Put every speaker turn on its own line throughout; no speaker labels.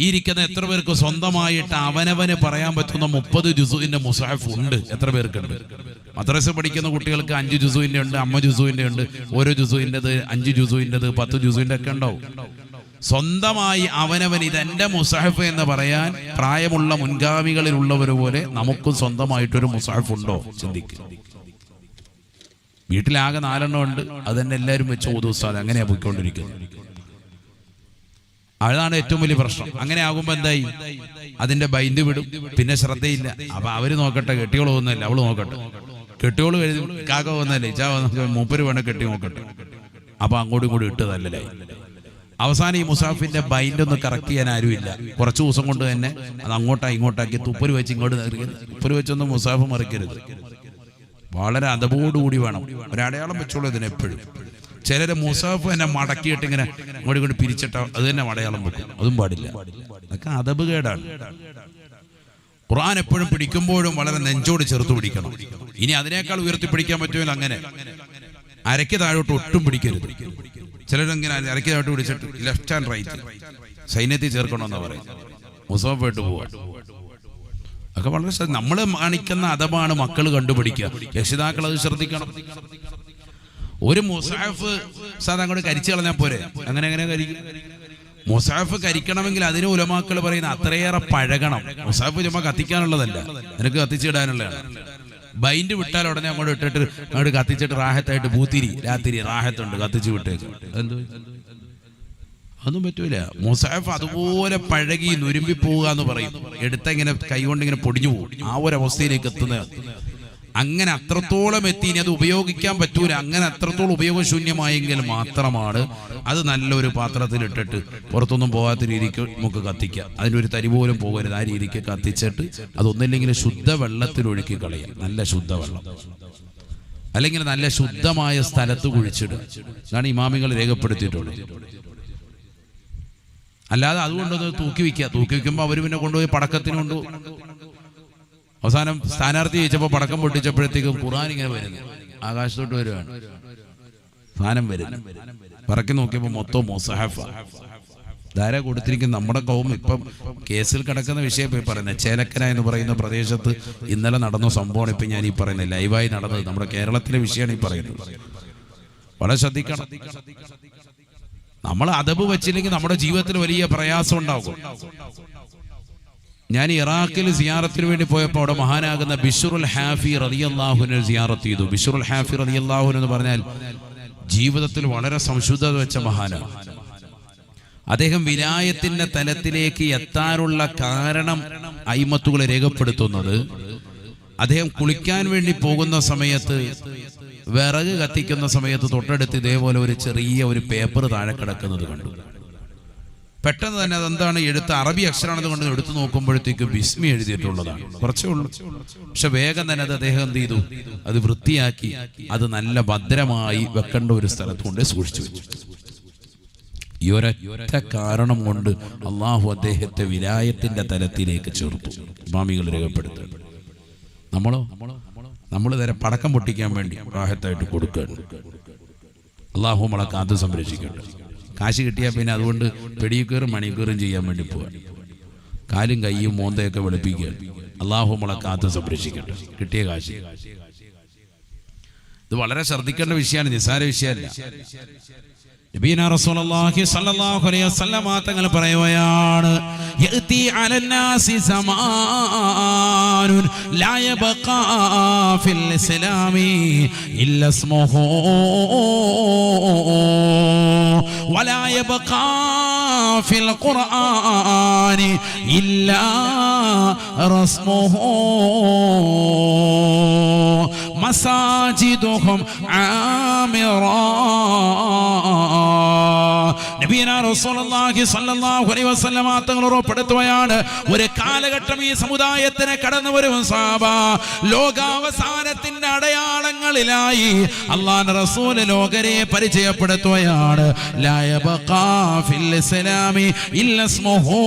ഈ ഇരിക്കുന്ന എത്ര പേർക്ക് സ്വന്തമായിട്ട് അവനവന് പറയാൻ പറ്റുന്ന 30 ജുസുവിന്റെ മുസാഫ് ഉണ്ട്? എത്ര പേർക്കുണ്ട്? മദ്രസ പഠിക്കുന്ന കുട്ടികൾക്ക് 5 ജുസുവിന്റെ ഉണ്ട്, 5 ജുസുവിന്റെ ഉണ്ട്, ഓരോ ജുസുവിൻ്റെത് 5 ജുസുവിൻ്റെത് 10 ജുസുവിൻ്റെ ഒക്കെ ഉണ്ടാവും. സ്വന്തമായി അവനവൻ ഇതെന്റെ മുസാഫ് എന്ന് പറയാൻ പ്രായമുള്ള മുൻഗാമികളിലുള്ളവർ പോലെ നമുക്കും സ്വന്തമായിട്ടൊരു മുസാഫ് ഉണ്ടോ? ചിന്തിക്കുക. വീട്ടിലാകെ 4 ഉണ്ട്, അത് തന്നെ എല്ലാവരും വെച്ച് ഓതും ഉസ്താദ്. അങ്ങനെയാ പോയിക്കൊണ്ടിരിക്കുന്നത്. അതാണ് ഏറ്റവും വലിയ പ്രശ്നം. അങ്ങനെ ആകുമ്പോ എന്തായി? അതിന്റെ ബൈൻഡ് വിടും, പിന്നെ ശ്രദ്ധയില്ല. അപ്പൊ അവര് നോക്കട്ടെ, കെട്ടിയോള് പോകുന്നല്ലേ, അവള് നോക്കട്ടെ. കെട്ടിയോള് കഴിഞ്ഞു കാക്ക പോകുന്നല്ലേ, മൂപ്പര് വേണം കെട്ടി നോക്കട്ടെ. അപ്പൊ അങ്ങോട്ടും കൂടി ഇട്ട് തല്ലലായി. അവസാനം ഈ മുസാഫിന്റെ ബൈൻഡ് ഒന്ന് കറക്റ്റ് ചെയ്യാൻ ആരുമില്ല. കുറച്ചു ദിവസം കൊണ്ട് തന്നെ അത് ഇങ്ങോട്ടാക്കി തുപ്പര് വെച്ച് ഇങ്ങോട്ട് തുപ്പര് വെച്ചൊന്നും മുസാഫ് മറിക്കരുത്. വളരെ അതബോടുകൂടി വേണം. ഒരടയാളം വെച്ചോളൂ ഇതിനെപ്പോഴും. ചിലര് മുസാഫ് തന്നെ മടക്കിയിട്ട് ഇങ്ങനെ ഇങ്ങോട്ട് പിരിച്ചിട്ട അത് തന്നെ അടയാളം വെക്കും. അതും പാടില്ല. അതൊക്കെ അതബ് കേടാണ്. ഖുർആൻ എപ്പോഴും പിടിക്കുമ്പോഴും വളരെ നെഞ്ചോട് ചേർത്ത് പിടിക്കണം. ഇനി അതിനേക്കാൾ ഉയർത്തി പിടിക്കാൻ പറ്റുമല്ലോ അങ്ങനെ. അരയ്ക്ക് താഴോട്ട് ഒട്ടും പിടിക്കരുത്. ചിലരിങ്ങനെ അരയ്ക്ക് താഴോട്ട് പിടിച്ചിട്ട് ലെഫ്റ്റ് ആൻഡ് റൈറ്റ് സൈന്യത്തിൽ ചേർക്കണമെന്നാ പറയും. മുസാഫായിട്ട് പോവാ. ഒക്കെ വളരെ നമ്മൾ കാണിക്കുന്ന അതബാണ് മക്കൾ കണ്ടുപിടിക്കുക. രക്ഷിതാക്കൾ അത് ശ്രദ്ധിക്കണം. ഒരു മുസാഫ് സാധാ അങ്ങോട്ട് കരിച്ചു കളഞ്ഞാൽ പോരെ? അങ്ങനെ കരിക്കും. മുസാഫ് കരിക്കണമെങ്കിൽ അതിന് ഉലമാക്കൾ പറയുന്ന അത്രയേറെ പഴകണം. മുസാഫ് ചുമ്മാ കത്തിക്കാനുള്ളതല്ല, നിനക്ക് കത്തിച്ചിടാനുള്ളതാണ്. ബൈൻഡ് വിട്ടാൽ ഉടനെ അങ്ങോട്ട് ഇട്ടിട്ട് അങ്ങോട്ട് കത്തിച്ചിട്ട് റാഹത്തായിട്ട് പൂത്തിരി രാത്രി റാഹത്തുണ്ട് കത്തിച്ച് വിട്ടേക്ക്. അതൊന്നും പറ്റൂല. മുസാഫ് അതുപോലെ പഴകി നുരുമ്പി പോവുക എന്ന് പറയും. എടുത്തിങ്ങനെ കൈകൊണ്ട് ഇങ്ങനെ പൊടിഞ്ഞു പോകും. ആ ഒരവസ്ഥയിലേക്ക് എത്തുന്ന അങ്ങനെ അത്രത്തോളം എത്തി. ഇനി അത് ഉപയോഗിക്കാൻ പറ്റൂല. അങ്ങനെ അത്രത്തോളം ഉപയോഗശൂന്യമായെങ്കിൽ മാത്രമാണ് അത് നല്ലൊരു പാത്രത്തിലിട്ടിട്ട് പുറത്തൊന്നും പോകാത്ത രീതിക്ക് നമുക്ക് കത്തിക്കാം. അതിനൊരു തരി പോലും പോകരുത്. ആ രീതിക്ക് കത്തിച്ചിട്ട് അതൊന്നില്ലെങ്കിൽ ശുദ്ധ വെള്ളത്തിലൊഴുക്കി കളയാം. നല്ല ശുദ്ധവെള്ളം, അല്ലെങ്കിൽ നല്ല ശുദ്ധമായ സ്ഥലത്ത് കുഴിച്ചിടുക. ഇതാണ് ഇമാമികൾ രേഖപ്പെടുത്തിയിട്ടുള്ളത്. അല്ലാതെ അതുകൊണ്ടൊന്ന് തൂക്കി വയ്ക്കുമ്പോൾ അവർ പിന്നെ കൊണ്ടുപോയി പടക്കത്തിന് കൊണ്ടുപോകും. അവസാനം സ്ഥാനാർത്ഥി ജയിച്ചപ്പോൾ പടക്കം പൊട്ടിച്ചപ്പോഴത്തേക്കും ഖുർആൻ ഇങ്ങനെ വരുന്നു, ആകാശത്തോട്ട് വരുവാണ്. സാധനം വരുന്നു. പറക്കി നോക്കിയപ്പോൾ മൊത്തം മുസാഹഫ. ധാരാ കൊടുത്തിരിക്കുന്ന നമ്മുടെ കൗം ഇപ്പം കേസിൽ കിടക്കുന്ന വിഷയം പോയി പറയുന്നത്. ചേലക്കര എന്ന് പറയുന്ന പ്രദേശത്ത് ഇന്നലെ നടന്ന സംഭവമാണ് ഇപ്പം ഞാൻ ഈ പറയുന്നത്. ലൈവായി നടന്നത് നമ്മുടെ കേരളത്തിലെ വിഷയമാണ് ഈ പറയുന്നത്. വളരെ ശ്രദ്ധിക്കണം. നമ്മൾ അദബ് വെച്ചില്ലെങ്കിൽ നമ്മുടെ ജീവിതത്തിൽ വലിയ പ്രയാസം ഉണ്ടാകും. ഞാൻ ഇറാഖിൽ സിയാറത്തിന് വേണ്ടി പോയപ്പോൾ അവിടെ മഹാനാകുന്ന ബിശ്റുൽ ഹാഫി റളിയല്ലാഹുവിനെ സിയാറത്ത് ചെയ്തു. ബിശ്റുൽ ഹാഫി റളിയല്ലാഹു എന്ന് പറഞ്ഞാൽ ജീവിതത്തിൽ വളരെ സംശുദ്ധത വെച്ച മഹാനാണ്. അദ്ദേഹം വിലായത്തിന്റെ തലത്തിലേക്ക് എത്താനുള്ള കാരണം അയിമത്തുകളെ രേഖപ്പെടുത്തുന്നത്, അദ്ദേഹം കുളിക്കാൻ വേണ്ടി പോകുന്ന സമയത്ത് വിറക് കത്തിക്കുന്ന സമയത്ത് തൊട്ടടുത്ത് ഇതേപോലെ ഒരു ചെറിയ ഒരു പേപ്പർ താഴെ കിടക്കുന്നത് കണ്ടു. പെട്ടെന്ന് തന്നെ അതെന്താണ് എഴുത്ത്, അറബി അക്ഷരമാണെന്ന് കൊണ്ട് എടുത്തു നോക്കുമ്പോഴത്തേക്ക് ബിസ്മി എഴുതിയിട്ടുള്ളതാണ്. കുറച്ചേ ഉള്ളൂ. പക്ഷെ വേഗം തന്നെ അത് അദ്ദേഹം എന്ത് ചെയ്തു, അത് വൃത്തിയാക്കി അത് നല്ല ഭദ്രമായി വെക്കേണ്ട ഒരു സ്ഥലത്ത് കൊണ്ട് സൂക്ഷിച്ചു വെച്ചു. ഈ ഒരൊറ്റ കാരണം കൊണ്ട് അള്ളാഹു അദ്ദേഹത്തെ വിലായത്തിന്റെ തലത്തിലേക്ക് ചേർത്തു. ഇമാമികൾ രേഖപ്പെടുത്തുന്നു. നമ്മൾ നേരെ പടക്കം പൊട്ടിക്കാൻ വേണ്ടി റാഹത്തായിട്ട് കൊടുക്കുകയാണ്. അള്ളാഹു നമ്മളെ കാത്തു സംരക്ഷിക്കട്ടെ. കാശ് കിട്ടിയാൽ പിന്നെ അതുകൊണ്ട് പെടിക്കീറും മണിക്കൂറും ചെയ്യാൻ വേണ്ടി പോവാൻ, കാലും കയ്യും മോന്തയൊക്കെ വെളുപ്പിക്കുക. അള്ളാഹു നമ്മളെ കാത്തു സംരക്ഷിക്കട്ടെ. കിട്ടിയ കാശ് ഇത് വളരെ ശ്രദ്ധിക്കേണ്ട വിഷയമാണ്, നിസ്സാര വിഷയമല്ല. നബിയനാ റസൂലുള്ളാഹി സ്വല്ലല്ലാഹു അലൈഹി വസല്ലം തങ്ങൾ പറയുകയാണ്, യഅതി അലന്നാസി സമാനുൻ ലാ യബഖാ ഫിൽ ഇസ്ലാമി ഇല്ലാ ഇസ്മുഹു വലാ യബഖാ ഫിൽ ഖുർആനി ഇല്ലാ റസ്മുഹു മസാജിദുഹും ആമിറാ. നബിയനാ റസൂലുള്ളാഹി സ്വല്ലല്ലാഹു അലൈഹി വസല്ലം തങ്ങൾ ഉറപ്പെടുത്തുകയാണ്, ഒരു കാലഘട്ടം ഈ സമുദായത്തിന് കടന്നു വരും സഹാബ, ലോകാവസാനത്തിന്റെ അടയാളങ്ങളിലായി അല്ലാഹുവിന്റെ റസൂൽ ലോകരെ പരിചയപ്പെടുത്തുകയാണ്. ലാ യബഖാ ഫിൽ ഇസ്ലാമി ഇല്ലാ ഇസ്മുഹു,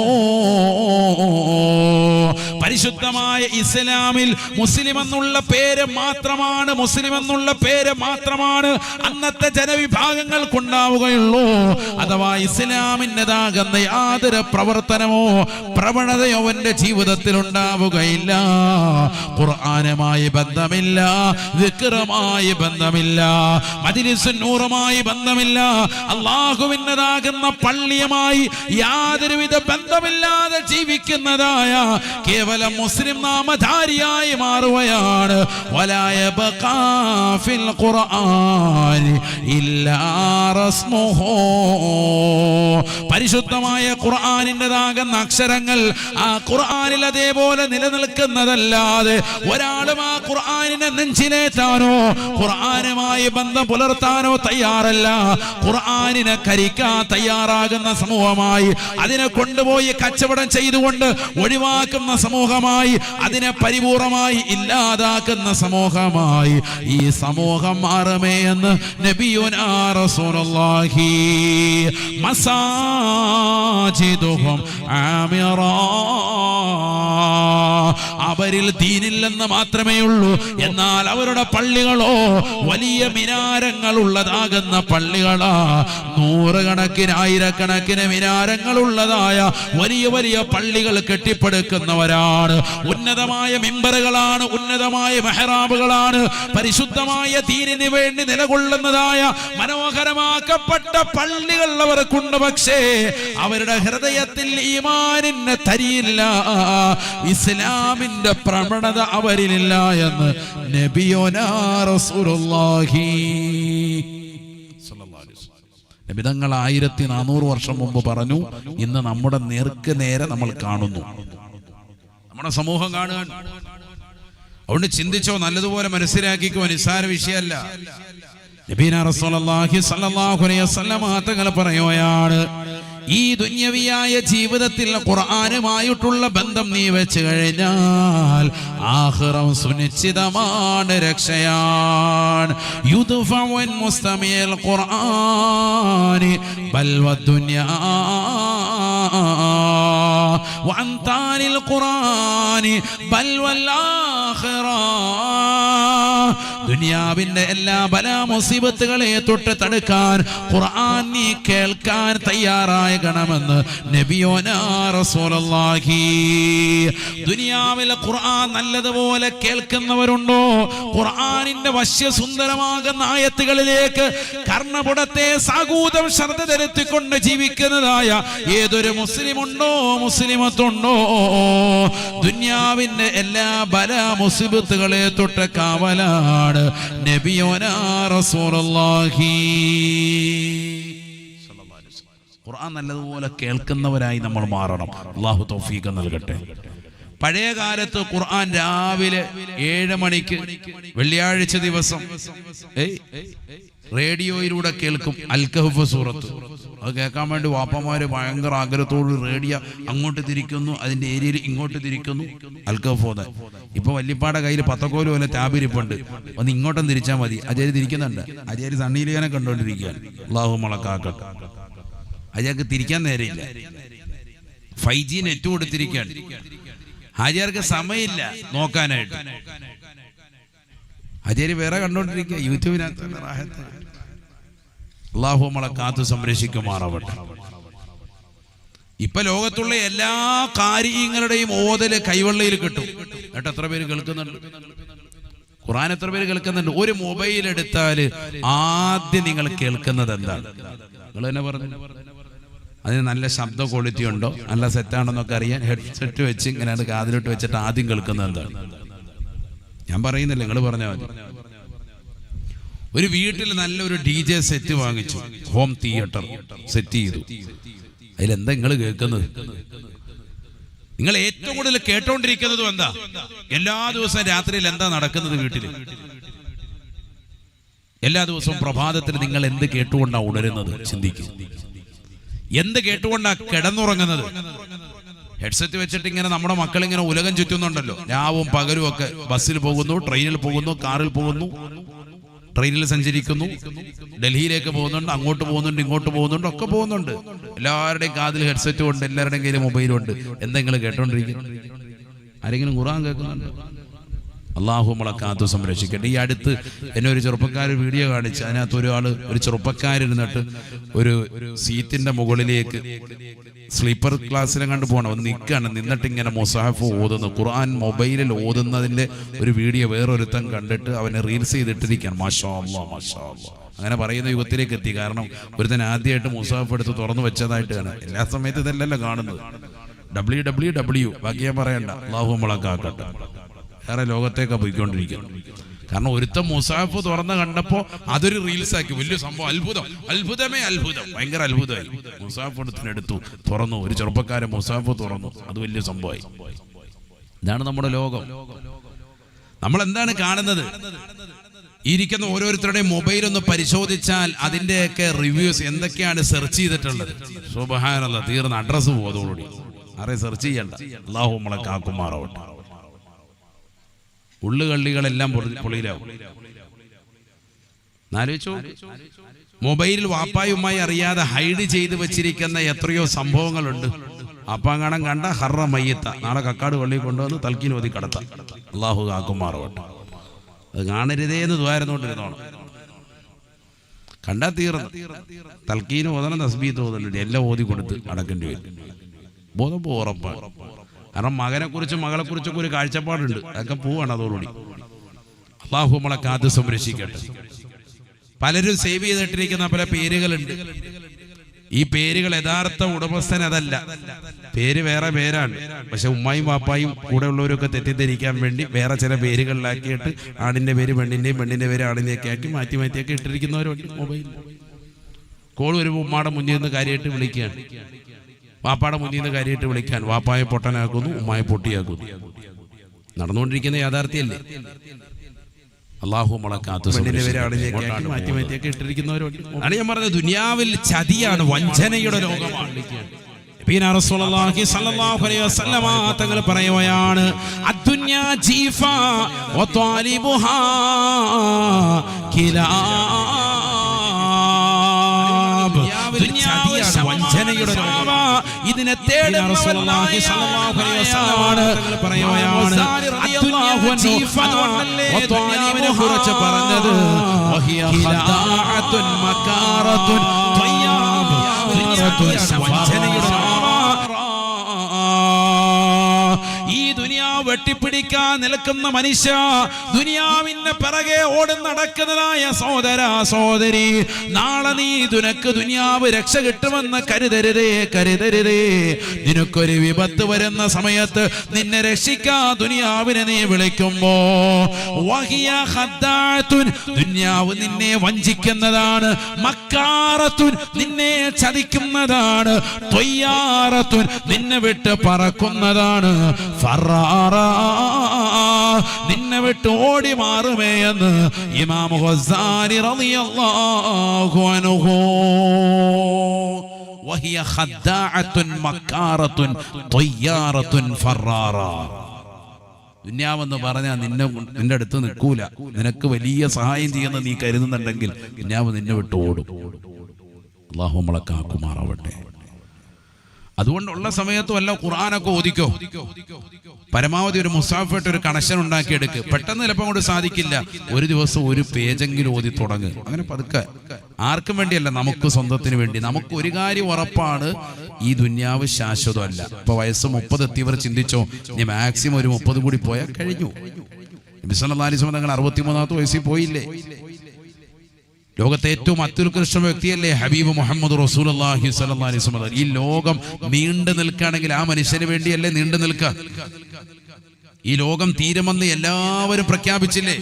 പരിശുദ്ധമായ ഇസ്ലാമിൽ മുസ്ലിം എന്നുള്ള പേര് മാത്രമാണ് അന്നത്തെ ജനവിഭാഗങ്ങൾക്കുണ്ടാവുകയുള്ളൂ. അഥവാ ഇസ്ലാമിൻ്റെതാകുന്ന യാതൊരു പ്രവർത്തനമോ പ്രവണതയോ അവന്റെ ജീവിതത്തിൽ ഉണ്ടാവുകയില്ല. ഖുർആനുമായി ബന്ധമില്ല, ദിക്റുമായി ബന്ധമില്ല, മജ്ലിസുൻ നൂറുമായി ബന്ധമില്ല, അല്ലാഹുവിൻ്റെതാകുന്ന പള്ളിയുമായി യാതൊരുവിധ ബന്ധമില്ലാതെ ജീവിക്കുന്നതായ കേവലം മുസ്ലിം നാമധാരിയായി മാറുകയാണ്. വലാ യബ്ഖാ ഫിൽ ഖുർആൻ ഇല്ലാ റസ്മുഹു. പരിശുദ്ധമായ ഖുർആനിൻ്റെതാകുന്ന അക്ഷരങ്ങൾ ആ ഖുർആനിൽ അതേപോലെ നിലനിൽക്കുന്നതല്ലാതെ ഒരാളും ആ ഖുർആനിനെ നെഞ്ചിലേറ്റാനോ ഖുർആനുമായി ബന്ധം പുലർത്താനോ തയ്യാറല്ല. ഖുർആനിനെ കരിക്കാൻ തയ്യാറാകുന്ന സമൂഹമായി, അതിനെ കൊണ്ടുപോയി കച്ചവടം ചെയ്തുകൊണ്ട് ഒഴിവാക്കുന്ന സമൂഹമായി, അതിനെ പരിപൂർണമായി ഇല്ലാതാക്കുന്ന സമൂഹമായി ഈ സമൂഹം മാറുമേ എന്ന് നബിയുനാ റസൂലുള്ളാഹി. മസാജിദുഹും ആമിറാ, അവരിൽ ദീനില്ലെന്ന് മാത്രമേ ഉള്ളൂ, എന്നാൽ അവരുടെ പള്ളികളോ വലിയ മിനാരങ്ങൾ ഉള്ളതാകുന്ന പള്ളികളാ. നൂറുകണക്കിന് ആയിരക്കണക്കിന് മിനാരങ്ങൾ ഉള്ളതായ വലിയ വലിയ പള്ളികൾ കെട്ടിപ്പടുക്കുന്നവരാണ്. ഉന്നതമായ മിമ്പറുകളാണ്, ഉന്നതമായ മെഹ്റാബുകളാണ്, പരിശുദ്ധമായ ദീനിന് വേണ്ടി നിലകൊള്ളുന്നതായ മനോഹരമാക്കപ്പെട്ട പള്ളികൾ അവർക്കുണ്ട്. പക്ഷേ അവരുടെ ഹൃദയത്തിൽ ഈമാനിന് തരിയില്ല, ഇസ്ലാമിന്റെ പ്രവണത അവരിലില്ല എന്ന് നബിയുനാ റസൂലുള്ളാഹി. നബിതങ്ങൾ 1400 വർഷം മുമ്പ് പറഞ്ഞു. ഇന്ന് നമ്മുടെ നേർക്ക് നേരെ നമ്മൾ കാണുന്നു, നമ്മുടെ സമൂഹം കാണുകയാണ്. അതുകൊണ്ട് ചിന്തിച്ചോ, നല്ലതുപോലെ മനസ്സിലാക്കിക്കോ, നിസ്സാര വിഷയമല്ല. നബീന റസൂലുള്ളാഹി സ്വല്ലല്ലാഹു അലൈഹി വസല്ലം തങ്ങൾ പറയുകയാണ്, ഈ ദുന്യവിയായ ജീവിതത്തിൽ ഖുർആനുമായിട്ടുള്ള ബന്ധം നീ വെച്ച് കഴിഞ്ഞാൽ ആഖിറം സുനിശ്ചിതമാണ്, രക്ഷയാണ്. യുദ്ഫഉൻ മുസ്തമിൽ ഖുർആനി ബൽ വദ്ദുനിയാ വഅൻതാനിൽ ഖുർആനി ബൽ വൽ ആഖിറ. ദുനിയാവിന്റെ എല്ലാ ബലാ മുസീബത്തുകളെ തൊട്ട് തടുക്കാൻ ഖുർആൻ നീ കേൾക്കാൻ തയ്യാറാകണമെന്ന് നബിയോനാ റസൂലുള്ളാഹി. ദുനിയാവിലെ ഖുർആൻ നല്ലതുപോലെ കേൾക്കുന്നവരുണ്ടോ? ഖുർആനിന്റെ വശ്യസുന്ദരമാകുന്ന ആയത്തുകളിലേക്ക് കർണപുടത്തെ സാഗൂതം ശ്രദ്ധ തെരുത്തിക്കൊണ്ട് ജീവിക്കുന്നതായ ഏതൊരു മുസ്ലിമുണ്ടോ, മുസ്ലിമത്തുണ്ടോ? ദുനിയാവിന്റെ എല്ലാ ബലാ മുസീബത്തുകളെ തൊട്ട് കാവലാണ് നബിയോനാ റസൂലുള്ളാഹി. ഖുർആൻ നല്ലതുപോലെ കേൾക്കുന്നവരായി നമ്മൾ മാറണം. അല്ലാഹു തൗഫീഖ് നൽകട്ടെ. പഴയ കാലത്ത് ഖുർആൻ രാവിലെ 7 മണിക്ക് വെള്ളിയാഴ്ച ദിവസം റേഡിയോയിലൂടെ കേൾക്കും അൽ കഹ്ഫ് സൂറത്ത്. അത് കേൾക്കാൻ വേണ്ടി വാപ്പമാര് ഭയങ്കര ആഗ്രഹത്തോട് റേഡിയോ അങ്ങോട്ട് തിരിക്കുന്നു, അതിന്റെ ഏരിയയിൽ ഇങ്ങോട്ട് തിരിക്കുന്നു. അൽ കഹ്ഫ് ഓതാൻ ഇപ്പൊ വല്യപ്പാടെ കയ്യിൽ പത്തക്കോല് പോലെ ടാബിരിപ്പുണ്ട്, ഒന്ന് ഇങ്ങോട്ടും തിരിച്ചാൽ മതി. അജയര് തിരിക്കുന്നുണ്ട്, അജയര് സണ്ണീലിയാനെ കണ്ടോണ്ടിരിക്കുകയാണ്. അല്ലാഹു മലക്കാക്കട്ടെ. അജയർക്ക് തിരിക്കാൻ നേരെയില്ല, 5G നെറ്റ് കൊടുത്തിരിക്കുകയാണ്. ഹാജിയാർക്ക് സമയമില്ല നോക്കാനായിട്ട്. ഹാജിയാര് വേറെ കണ്ടോണ്ടിരിക്കുക യൂട്യൂബിനകത്ത്. അല്ലാഹു നമ്മളെ കാത്തു സംരക്ഷിക്കുമാറാവട്ടെ. ഇപ്പൊ ലോകത്തുള്ള എല്ലാ കാര്യങ്ങളുടെയും ഓതല് കൈവെള്ളയിൽ കിട്ടും. എന്നിട്ട് എത്ര പേര് കേൾക്കുന്നുണ്ട്? ഖുർആൻ എത്ര പേര് കേൾക്കുന്നുണ്ട്? ഒരു മൊബൈൽ എടുത്താല് ആദ്യം നിങ്ങൾ കേൾക്കുന്നത് എന്താണ്? നിങ്ങൾ തന്നെ പറഞ്ഞു. അതിന് നല്ല ശബ്ദ ക്വാളിറ്റി ഉണ്ടോ, നല്ല സെറ്റാണെന്നൊക്കെ അറിയാൻ ഹെഡ്സെറ്റ് വെച്ച് ഇങ്ങനെ കാതിലോട്ട് വെച്ചിട്ട് ആദ്യം കേൾക്കുന്നത് എന്താണ്? ഞാൻ പറയുന്നില്ല, നിങ്ങൾ പറഞ്ഞാൽ മതി. ഒരു വീട്ടിൽ നല്ലൊരു DJ സെറ്റ് വാങ്ങിച്ചു, ഹോം തിയേറ്റർ സെറ്റ് ചെയ്തു. അതിലെന്താ നിങ്ങൾ കേൾക്കുന്നത്? നിങ്ങൾ ഏറ്റവും കൂടുതൽ കേട്ടോണ്ടിരിക്കുന്നതും എന്താ? എല്ലാ ദിവസവും രാത്രിയിൽ എന്താ നടക്കുന്നത് വീട്ടിൽ? എല്ലാ ദിവസവും പ്രഭാതത്തിൽ നിങ്ങൾ എന്ത് കേട്ടുകൊണ്ടാണ് ഉണരുന്നത്? ചിന്തിക്കും. എന്ത് കേട്ടുകൊണ്ടാ കിടന്നുറങ്ങുന്നത്? ഹെഡ്സെറ്റ് വെച്ചിട്ട് ഇങ്ങനെ നമ്മുടെ മക്കൾ ഇങ്ങനെ ഉലകം ചുറ്റുന്നുണ്ടല്ലോ, രാവും പകലും ഒക്കെ. ബസ്സിൽ പോകുന്നു, ട്രെയിനിൽ പോകുന്നു, കാറിൽ പോകുന്നു, ട്രെയിനിൽ സഞ്ചരിക്കുന്നു, ഡൽഹിയിലേക്ക് പോകുന്നുണ്ട്, അങ്ങോട്ട് പോകുന്നുണ്ട്, ഇങ്ങോട്ട് പോകുന്നുണ്ട്, ഒക്കെ പോകുന്നുണ്ട്. എല്ലാവരുടെയും കാതിൽ ഹെഡ്സെറ്റും ഉണ്ട്, എല്ലാവരുടെയും കയ്യിൽ മൊബൈലും ഉണ്ട്. എന്തെങ്കിലും കേട്ടോണ്ടിരിക്കുന്നു? ആരെങ്കിലും ഖുർആൻ കേൾക്കുന്നുണ്ട്? അള്ളാഹു നമ്മളെ കാത്തു സംരക്ഷിക്കട്ടെ. ഈ അടുത്ത് എന്നെ ഒരു ചെറുപ്പക്കാരൻ വീഡിയോ കാണിച്ച്, അതിനകത്ത് ഒരു ചെറുപ്പക്കാരിരുന്നിട്ട് ഒരു സീറ്റിന്റെ മുകളിലേക്ക് സ്ലീപ്പർ ക്ലാസ്സിലും കണ്ടു പോകണം നിൽക്കുകയാണ്. നിന്നിട്ട് ഇങ്ങനെ മുസാഫ് ഓതുന്നു, ഖുർആൻ മൊബൈലിൽ ഓതുന്നതിന്റെ ഒരു വീഡിയോ വേറൊരുത്തൻ കണ്ടിട്ട് അവനെ റീൽസ് ചെയ്തിട്ടിരിക്കുകയാണ്. മാഷാ അല്ലാഹ് മാഷാ അല്ലാഹ്. അങ്ങനെ പറയുന്ന യുഗത്തിലേക്ക് എത്തി. കാരണം ഒരുത്തൻ ആദ്യമായിട്ട് മുസാഫ് എടുത്ത് തുറന്നു വെച്ചതായിട്ട് കാണാം. എല്ലാ സമയത്തും ഇതല്ലല്ലോ കാണുന്നത്. WWW ബാക്കി ഞാൻ പറയണ്ട. അള്ളാഹു നമ്മളെ കാക്കട്ടെ. വേറെ ലോകത്തേക്കാണ് പോയിക്കൊണ്ടിരിക്കുന്നത്. കാരണം ഒരുത്തം മുസാഫ് തുറന്ന് കണ്ടപ്പോ അതൊരു റീൽസ് ആക്കി. വലിയ സംഭവം, അത്ഭുതമേ അത്ഭുതം, ഭയങ്കര അത്ഭുതമായി. മുസാഫ് എടുത്തു തുറന്നു, ഒരു ചെറുപ്പക്കാരൻ മുസാഫ് തുറന്നു, അത് വലിയ സംഭവമായി. ഇതാണ് നമ്മുടെ ലോകം. നമ്മൾ എന്താണ് കാണുന്നത്? ഇരിക്കുന്ന ഓരോരുത്തരുടെയും മൊബൈൽ ഒന്ന് പരിശോധിച്ചാൽ അതിന്റെയൊക്കെ റിവ്യൂസ് എന്തൊക്കെയാണ് സെർച്ച് ചെയ്തിട്ടുള്ളത്. സുബ്ഹാനല്ലാഹ്, തീർന്ന അഡ്രസ്സ് പോയതോടുകൂടി ആരെ സെർച്ച് ചെയ്യണ്ട. അല്ലാഹു നമ്മളെ കാക്കുമാറാവട്ടെ. ഉള്ളുകള്ളികളെല്ലാം പൊളിയിലാവും. ആലോചിച്ചോ, മൊബൈലിൽ വാപ്പായുമായി അറിയാതെ ഹൈഡ് ചെയ്ത് വെച്ചിരിക്കുന്ന എത്രയോ സംഭവങ്ങളുണ്ട്. അപ്പാങ്ങാണം കണ്ട ഹർറ മയ്യത്ത, നാളെ കക്കാട് പള്ളി കൊണ്ടുവന്ന് തൽക്കീൻ ഓതി കടത്താം. അല്ലാഹു കാക്കുമാറാവട്ടെ. അത് കാണരുതേ എന്ന് ദ്വാരുന്നോണ്ടിരുന്നോണം. കണ്ടാ തീർന്നു. തൽക്കീന് ഓതണം, തസ്ബീഹ് ഓതലുണ്ട്, എല്ലാം ഓതി കൊടുത്ത് അടക്കേണ്ടി വരും. ബോധം ഉറപ്പാണ്. കാരണം മകനെ കുറിച്ചും മകളെ കുറിച്ചൊക്കെ ഒരു കാഴ്ചപ്പാടുണ്ട്. അതൊക്കെ പോവാണ് അതോടുകൂടി. അല്ലാഹു നമ്മളെ കാത്ത് സംരക്ഷിക്കട്ടെ. പലരും സേവ് ചെയ്തിട്ടിരിക്കുന്ന പല പേരുകളുണ്ട്. ഈ പേരുകൾ യഥാർത്ഥ ഉടമസ്ഥൻ അതല്ല, പേര് വേറെ പേരാണ്. പക്ഷെ ഉമ്മായും വാപ്പായും കൂടെ ഉള്ളവരൊക്കെ തെറ്റിദ്ധരിക്കാൻ വേണ്ടി വേറെ ചില പേരുകളിലാക്കിയിട്ട് ആണിന്റെ പേര് പെണ്ണിന്റെയും പെണ്ണിന്റെ പേര് ആണിനെയൊക്കെ ആക്കി മാറ്റിയൊക്കെ ഇട്ടിരിക്കുന്നവരുണ്ട്. മൊബൈൽ കോൾ വരുമ്പോൾ ഉമ്മാടെ മുന്നിൽ നിന്ന് കാര്യമായിട്ട് വിളിക്കുകയാണ്, വാപ്പാടെ മുന്നിൽ നിന്ന് കാര്യമായിട്ട് വിളിക്കാൻ. വാപ്പായെ പൊട്ടനാക്കുന്നു, ഉമ്മായെ പൊട്ടിയാക്കുന്നു. നടന്നുകൊണ്ടിരിക്കുന്ന യാഥാർത്ഥ്യമല്ലേ? അല്ലാഹു നമ്മളെ കാത്തു മാറ്റിയൊക്കെ ഇട്ടിരിക്കുന്നവരുണ്ട്. ആണ് ഞാൻ പറഞ്ഞത്, ദുനിയാവിൽ ചതിയാണ്, വഞ്ചനയുടെ ലോകമാണ്. തങ്ങൾ പറയുകയാണ്, അദ്ദുന്യാ ജീഫ വത്വാലിബുഹാ കിലാബ്. വഞ്ചനയുടെ ഇതിനെ കുറിച്ച് പറഞ്ഞത് ഈ ദുനിയാവ് വെട്ടിപ്പിടിക്കാൻ നിൽക്കുന്ന മനുഷ്യ, ദുനിയാവിന്റെ പിറകെ ഓടി നടക്കുന്നതായ സഹോദര സഹോദരി, നാളെ നീ നിനക്ക് ദുനിയാവ് രക്ഷ കിട്ടുമെന്ന് കരുതരുതേ. നിനക്കൊരു വിപത്ത് വരുന്ന സമയത്ത് നിന്നെ രക്ഷിക്കാൻ ദുനിയാവിനെ നീ വിളിക്കുമ്പോ വഹിയ ഖദ്ദാഅത്തുൻ, ദുനിയാവ് നിന്നെ വഞ്ചിക്കുന്നതാണ്. മക്കാറത്തുൻ, നിന്നെ ചതിക്കുന്നതാണ്. ത്വയ്യാറത്തുൻ, നിന്നെ വിട്ട് പറക്കുന്നതാണ്. ഫറാറ, നിന്നെ വിട്ട് ഓടി മാറുമേ എന്ന് ഇമാം ഗസാലി റളിയല്ലാഹു അൻഹു. വഹിയ ഖദ്ദാഅത്തുൻ മക്കാറത്തുൻ ത്വയ്യാറത്തുൻ ഫറാറ. ദുനിയാവെന്ന് പറഞ്ഞാൽ നിന്റെ അടുത്ത് നിൽക്കൂല. നിനക്ക് വലിയ സഹായം ചെയ്യുന്ന നീ കരുതുന്നുണ്ടെങ്കിൽ ദുനിയാവ് നിന്നെ വിട്ട് ഓടും. അല്ലാഹു നമ്മളെ കാക്കുമാറാവട്ടെ. അതുകൊണ്ടുള്ള സമയത്തും അല്ല ഖുർആനൊക്കെ ഓദിക്കോ. പരമാവധി ഒരു മുസാഫായിട്ട് ഒരു കണക്ഷൻ ഉണ്ടാക്കിയെടുക്ക്. പെട്ടെന്ന് ചിലപ്പോൾ അങ്ങോട്ട് സാധിക്കില്ല. ഒരു ദിവസം ഒരു പേജെങ്കിലും ഓതി തുടങ്ങ്. അങ്ങനെ പതുക്കെ, ആർക്കും വേണ്ടിയല്ല, നമുക്ക് സ്വന്തത്തിന് വേണ്ടി. നമുക്ക് ഒരു കാര്യം ഉറപ്പാണ്, ഈ ദുന്യാവ് ശാശ്വതമല്ല. ഇപ്പൊ വയസ്സ് 30 എത്തിയവർ ചിന്തിച്ചോ, ഇനി മാക്സിമം ഒരു 30 കൂടി പോയാൽ കഴിഞ്ഞു. നബി സല്ലല്ലാഹു അലൈഹി വസല്ലം തങ്ങൾ 63ാമത്തെ വയസ്സിൽ പോയില്ലേ? ലോകത്തെ ഏറ്റവും അത്യുത്കൃഷ്ട വ്യക്തിയല്ലേ ഹബീബ് മുഹമ്മദ് റസൂലുള്ളാഹി സ്വല്ലല്ലാഹു അലൈഹി വസല്ലം. ഈ ലോകം നീണ്ടു നിൽക്കുകയാണെങ്കിൽ ആ മനുഷ്യന് വേണ്ടിയല്ലേ നീണ്ടു നിൽക്കുക? ഈ ലോകം തീരുമെന്ന് എല്ലാവരും പ്രഖ്യാപിച്ചില്ലേ?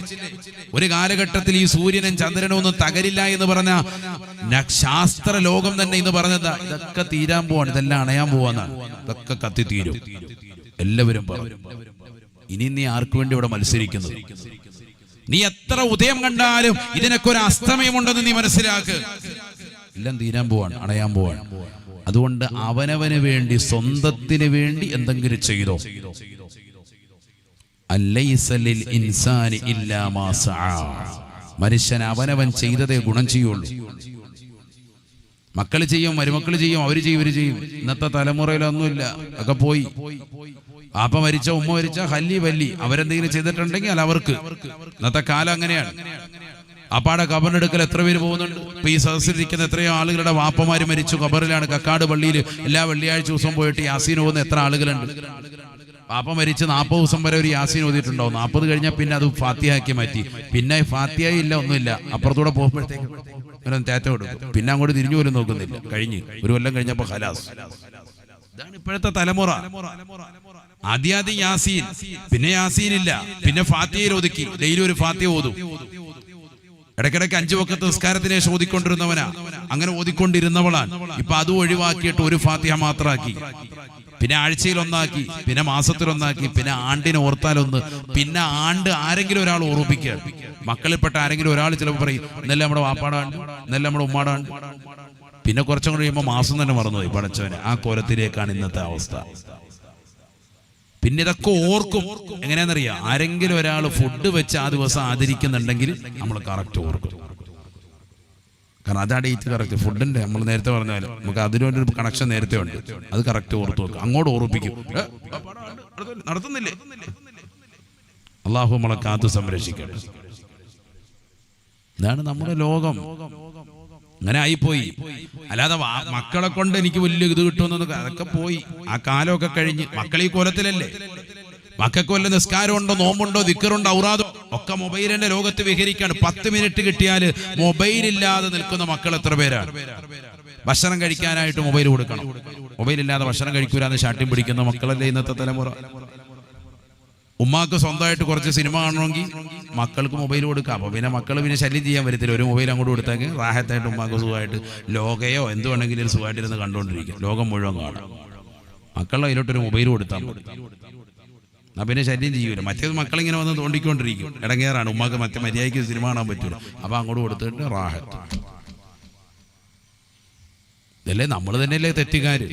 ഒരു കാലഘട്ടത്തിൽ ഈ സൂര്യനും ചന്ദ്രനും ഒന്നും തകരില്ല എന്ന് പറഞ്ഞ ശാസ്ത്ര ലോകം തന്നെ ഇന്ന് പറഞ്ഞതാ, ഇതൊക്കെ തീരാൻ പോവാണ്, ഇതെല്ലാം അണയാൻ പോവാന്നാണ്, ഇതൊക്കെ കത്തിത്തീരും. എല്ലാവരും പറഞ്ഞു. ഇനി നീ ആർക്കു വേണ്ടി ഇവിടെ മത്സരിക്കുന്നത്? നീ എത്ര ഉദയം കണ്ടാലും ഇതിനൊക്കെ ഒരു അസ്തമയമുണ്ടെന്ന് നീ മനസ്സിലാക്ക്. എല്ലാം തീരാൻ പോവാണ്, അണയാൻ പോവാണ്. അതുകൊണ്ട് അവനവന് വേണ്ടി, സ്വന്തത്തിന് വേണ്ടി എന്തെങ്കിലും ചെയ്തോ. അലൈസ ലിൽ ഇൻസാനി ഇല്ലാ മാ സഅ. മനുഷ്യൻ അവനവൻ ചെയ്തതേ ഗുണം ചെയ്യുള്ളൂ. മക്കൾ ചെയ്യും, മരുമക്കൾ ചെയ്യും, അവര് ചെയ്യും, ഇവര് ചെയ്യും. ഇന്നത്തെ തലമുറയിലൊന്നുമില്ല, ഒക്കെ പോയി. പാപ്പ മരിച്ച, ഉമ്മ മരിച്ച, ഹല്ലി വല്ലി, അവരെന്തെങ്കിലും ചെയ്തിട്ടുണ്ടെങ്കിൽ അല്ല അവർക്ക്. ഇന്നത്തെ കാലം അങ്ങനെയാണ്. അപ്പാടെ ഖബറിനെടുക്കൽ എത്ര പേര് പോകുന്നുണ്ട്? ഇപ്പൊ ഈ സദസ്സിലിരിക്കുന്ന എത്രയോ ആളുകളുടെ വാപ്പമാര് മരിച്ചു, ഖബറിലാണ്. കക്കാട് പള്ളിയിൽ എല്ലാ വെള്ളിയാഴ്ച ദിവസം പോയിട്ട് യാസീൻ ഓതുന്ന എത്ര ആളുകളുണ്ട്? പാപ്പ മരിച്ച് 40 ദിവസം വരെ ഒരു യാസീൻ ഓതിയിട്ടുണ്ടാവും. 40 കഴിഞ്ഞാൽ പിന്നെ അത് ഫാത്തിഹയാക്കി മാറ്റി. പിന്നെ ഫാത്തിഹ ഇല്ല, ഒന്നുമില്ല. അപ്പുറത്തൂടെ പോകുമ്പോഴത്തേക്ക് തേറ്റ കൊടുക്കും. പിന്നെ അങ്ങോട്ട് തിരിഞ്ഞു പോലും നോക്കുന്നില്ല. കഴിഞ്ഞ് ഒരു കൊല്ലം കഴിഞ്ഞപ്പോ ഖലാസ്. ഇതാണ് ഇപ്പോഴത്തെ തലമുറ. ആദ്യം യാസീൻ, പിന്നെ യാസീൻ ഇല്ല, പിന്നെ ഫാത്തിഹയിൽ ഒതുക്കി. ഡെയിലി ഒരു ഫാത്തിഹ ഓതും. ഇടയ്ക്കിടയ്ക്ക് 5 വഖത്ത് നിസ്കാരത്തിനെ ഓതിക്കൊണ്ടിരുന്നവനാ, അങ്ങനെ ഓതിക്കൊണ്ടിരുന്നവളാണ്. ഇപ്പൊ അതും ഒഴിവാക്കിയിട്ട് ഒരു ഫാത്തിഹ മാത്രമാക്കി. പിന്നെ ആഴ്ചയിൽ ഒന്നാക്കി, പിന്നെ മാസത്തിൽ ഒന്നാക്കി, പിന്നെ ആണ്ടിനെ ഓർത്താലൊന്ന്, പിന്നെ ആണ്ട് ആരെങ്കിലും ഒരാൾ ഓർമ്മിക്കുക. മക്കളിൽപ്പെട്ട ആരെങ്കിലും ഒരാൾ ചിലപ്പോൾ പറയും ഇന്നലെ നമ്മുടെ വാപ്പാടാണ്ട്, ഇന്നലെ നമ്മുടെ ഉമ്മാടാണ്ട്. പിന്നെ കുറച്ചും കൂടി കഴിയുമ്പോൾ മാസം തന്നെ മറന്നുപോയി. പടച്ചവനെ, ആ കോലത്തിലേക്കാണ് ഇന്നത്തെ അവസ്ഥ. പിന്നെ ഇതൊക്കെ ഓർക്കും. എങ്ങനെയാണെന്നറിയാം? ആരെങ്കിലും ഒരാൾ ഫുഡ് വെച്ച് ആ ദിവസം ആദരിക്കുന്നുണ്ടെങ്കിൽ നമ്മൾ കറക്റ്റ് ഓർക്കും. കാരണം അതാ ഡേറ്റ് കറക്റ്റ്. ഫുഡിന്റെ നമ്മൾ നേരത്തെ പറഞ്ഞ പോലെ നമുക്ക് അതിനൊരു കണക്ഷൻ നേരത്തെ ഉണ്ട്. അത് കറക്റ്റ് ഓർത്ത് വെക്കും. അങ്ങോട്ട് ഓർപ്പിക്കും. നടത്തുന്നില്ലേ? അള്ളാഹു നമ്മളെ കാത്തു സംരക്ഷിക്കട്ടെ. ഇതാണ് നമ്മുടെ ലോകം. അങ്ങനെ ആയിപ്പോയി. അല്ലാതെ മക്കളെ കൊണ്ട് എനിക്ക് വലിയ ഇത് കിട്ടുമെന്നൊക്കെ അതൊക്കെ പോയി. ആ കാലമൊക്കെ കഴിഞ്ഞ്. മക്കൾ ഈ കോലത്തിലല്ലേ? മക്കൾക്ക് വല്ല നിസ്കാരമുണ്ടോ, നോമ്പുണ്ടോ, ദിക്റുണ്ടോ, ഔറാദോ ഒക്കെ മൊബൈലിന്റെ ലോകത്ത് വിഹരിക്കാണ്. 10 മിനിറ്റ് കിട്ടിയാൽ മൊബൈൽ ഇല്ലാതെ നിൽക്കുന്ന മക്കൾ എത്ര പേരാണ്? ഭക്ഷണം കഴിക്കാനായിട്ട് മൊബൈൽ കൊടുക്കണം. മൊബൈൽ ഇല്ലാതെ ഭക്ഷണം കഴിക്കൂലെന്ന് ശാഠ്യം പിടിക്കുന്ന മക്കളല്ലേ ഇന്നത്തെ തലമുറ. ഉമ്മാക്ക് സ്വന്തമായിട്ട് കുറച്ച് സിനിമ കാണണമെങ്കിൽ മക്കൾക്ക് മൊബൈൽ കൊടുക്കാം. അപ്പോൾ പിന്നെ മക്കൾ പിന്നെ ശല്യം ചെയ്യാൻ വരത്തില്ല. ഒരു മൊബൈൽ അങ്ങോട്ട് കൊടുത്തേക്ക് റാഹത്തായിട്ട് ഉമ്മാക്ക് സുഖമായിട്ട് ലോകയോ എന്ത് വേണമെങ്കിലും സുഖമായിട്ടിരുന്ന് കണ്ടുകൊണ്ടിരിക്കും. ലോകം മുഴുവൻ കാണാം. മക്കളുടെ അതിലോട്ടൊരു മൊബൈൽ കൊടുത്താൽ എന്നാ പിന്നെ ശല്യം ചെയ്യൂല. മറ്റേത് മക്കളിങ്ങനെ വന്ന് തോണ്ടിക്കൊണ്ടിരിക്കും. ഇടങ്ങേറാണ്. ഉമ്മാക്ക് മറ്റേ മര്യാദയ്ക്ക് സിനിമ കാണാൻ പറ്റൂല. അപ്പൊ അങ്ങോട്ട് കൊടുത്തിട്ട് റാഹത്ത്. ഇതല്ലേ നമ്മൾ തന്നെയല്ലേ തെറ്റുകാര്.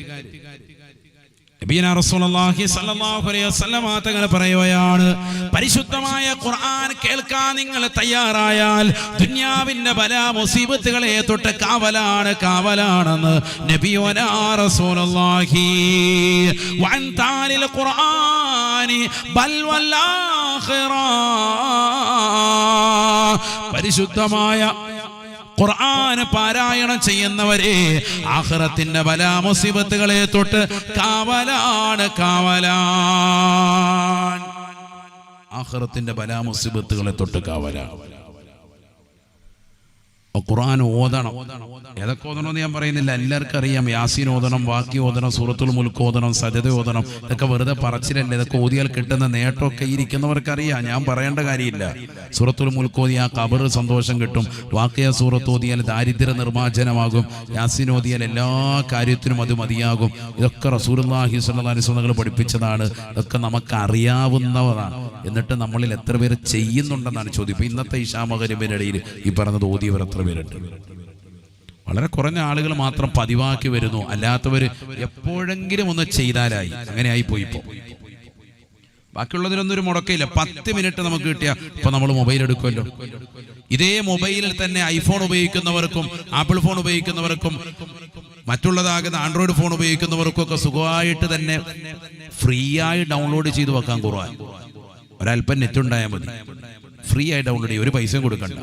തങ്ങൾ പറയുകയാണ്, പരിശുദ്ധമായ ഖുർആൻ കേൾക്കാൻ നിങ്ങൾ തയ്യാറായാൽ ദുനിയാവിന്റെ ബലാ മുസീബത്തുകളെ തൊട്ട് കാവലാണെന്ന് നബിയുനാ റസൂലുള്ളാഹി. വഅൻ താലിൽ ഖുർആനി ബൽ വൽ ആഖിറ. പരിശുദ്ധമായ ഖുർആൻ പാരായണം ചെയ്യുന്നവരെ ആഖിറത്തിന്റെ ബലാ മുസീബത്തുകളെ തൊട്ട് കാവലാണ്. ആഖിറത്തിന്റെ ബലാ മുസീബത്തുകളെ തൊട്ട് കാവലാണ്. ഖുർആൻ ഓതണം. ഏതൊക്കെ ഓതണമെന്ന് ഞാൻ പറയുന്നില്ല, എല്ലാവർക്കും അറിയാം. യാസീൻ ഓതണം, വാക്കി ഓതണം, സൂറത്തുൽ മുൽക്ക് ഓതണം, സജദ ഓതണം. ഇതൊക്കെ വെറുതെ പറച്ചിലല്ലേ. ഇതൊക്കെ ഓതിയാൽ കിട്ടുന്ന നേട്ടമൊക്കെ ഇരിക്കുന്നവർക്കറിയാം. ഞാൻ പറയേണ്ട കാര്യമില്ല. സൂറത്തുൽ മുൽക്ക് ഓതിയാൽ ഖബർ സന്തോഷം കിട്ടും. വാക്കിയ സൂറത്ത് ഓതിയാൽ ദാരിദ്ര്യ നിർമ്മാർജ്ജനമാകും. യാസീൻ ഓതിയാൽ എല്ലാ കാര്യത്തിനും അത് മതിയാകും. ഇതൊക്കെ റസൂലുള്ളാഹി സ്വല്ലല്ലാഹു അലൈഹി വസല്ലം പഠിപ്പിച്ചതാണ്. ഇതൊക്കെ നമുക്ക് അറിയാവുന്നതാണ്. എന്നിട്ട് നമ്മളിൽ എത്ര പേര് ചെയ്യുന്നുണ്ടെന്നാണ് ചോദ്യം. ഇപ്പൊ ഇന്നത്തെ ഇശാ മഗ്‌രിബിന്റെ ഇടയിൽ ഈ പറഞ്ഞത് ഓതിയവർ എത്ര പേരുണ്ട്? വളരെ കുറഞ്ഞ ആളുകൾ മാത്രം പതിവാക്കി വരുന്നു. അല്ലാത്തവർ എപ്പോഴെങ്കിലും ഒന്ന് ചെയ്താലായി. അങ്ങനെയായി പോയി. ഇപ്പോ ബാക്കിയുള്ളതിനൊന്നും ഒരു മുടക്കയില്ല. 10 മിനിറ്റ് നമുക്ക് കിട്ടിയ ഇപ്പൊ നമ്മൾ മൊബൈൽ എടുക്കുമല്ലോ. ഇതേ മൊബൈലിൽ തന്നെ ഐഫോൺ ഉപയോഗിക്കുന്നവർക്കും ആപ്പിൾ ഫോൺ ഉപയോഗിക്കുന്നവർക്കും മറ്റുള്ളതാകുന്ന ആൻഡ്രോയിഡ് ഫോൺ ഉപയോഗിക്കുന്നവർക്കും ഒക്കെ സുഖമായിട്ട് തന്നെ ഫ്രീ ആയി ഡൗൺലോഡ് ചെയ്ത് വെക്കാൻ. ഖുർആൻ ഒരല്പം നെറ്റ് ഉണ്ടായാൽ മതി. ഫ്രീ ആയി ഡൗൺലോഡ് ചെയ്യും. ഒരു പൈസയും കൊടുക്കണ്ട.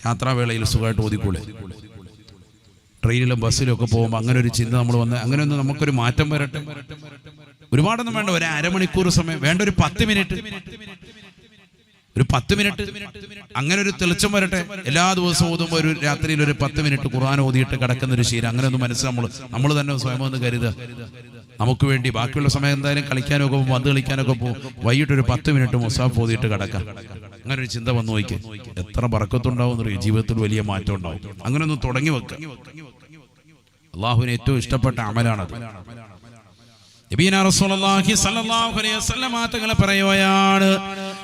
യാത്രാവേളയിൽ സുഖമായിട്ട് ഓതിക്കൂടെ? ട്രെയിനിലും ബസ്സിലും ഒക്കെ പോകുമ്പോൾ അങ്ങനെ ഒരു ചിന്ത നമ്മൾ വന്ന് അങ്ങനെയൊന്നും നമുക്കൊരു മാറ്റം വരട്ടെ. ഒരുപാടൊന്നും വേണ്ട. ഒരു അരമണിക്കൂർ സമയം വേണ്ട. ഒരു 10 മിനിറ്റ്, ഒരു 10 മിനിറ്റ് അങ്ങനെ ഒരു തെളിച്ചം വരട്ടെ. എല്ലാ ദിവസവും ഓതുമ്പോൾ ഒരു രാത്രിയിൽ ഒരു 10 മിനിറ്റ് ഖുർആൻ ഓതിയിട്ട് കിടക്കുന്ന ഒരു ശീലം. അങ്ങനെ ഒന്ന് നമ്മൾ തന്നെ സ്വയം ഒന്ന് കരുതുക. നമുക്ക് വേണ്ടി ബാക്കിയുള്ള സമയം എന്തായാലും കളിക്കാനൊക്കെ പോകും, പന്ത് കളിക്കാനൊക്കെ പോകും. വൈകിട്ട് ഒരു 10 മിനിറ്റ് മുസാഫ് ഓതിയിട്ട് കിടക്കാം. അങ്ങനെ ഒരു ചിന്ത വന്നു നോക്കി എത്ര ബർക്കത്തുണ്ടാവും എന്നറിയോ. ജീവിതത്തിൽ വലിയ മാറ്റം ഉണ്ടാവും. അങ്ങനെ ഒന്ന് തുടങ്ങി വെക്കുക. അള്ളാഹുവിന് ഏറ്റവും ഇഷ്ടപ്പെട്ട അമലാണത്. നബിയനാ റസൂലുള്ളാഹി സ്വല്ലല്ലാഹു അലൈഹി വസല്ലം തങ്ങൾ പറയുകയാണ്,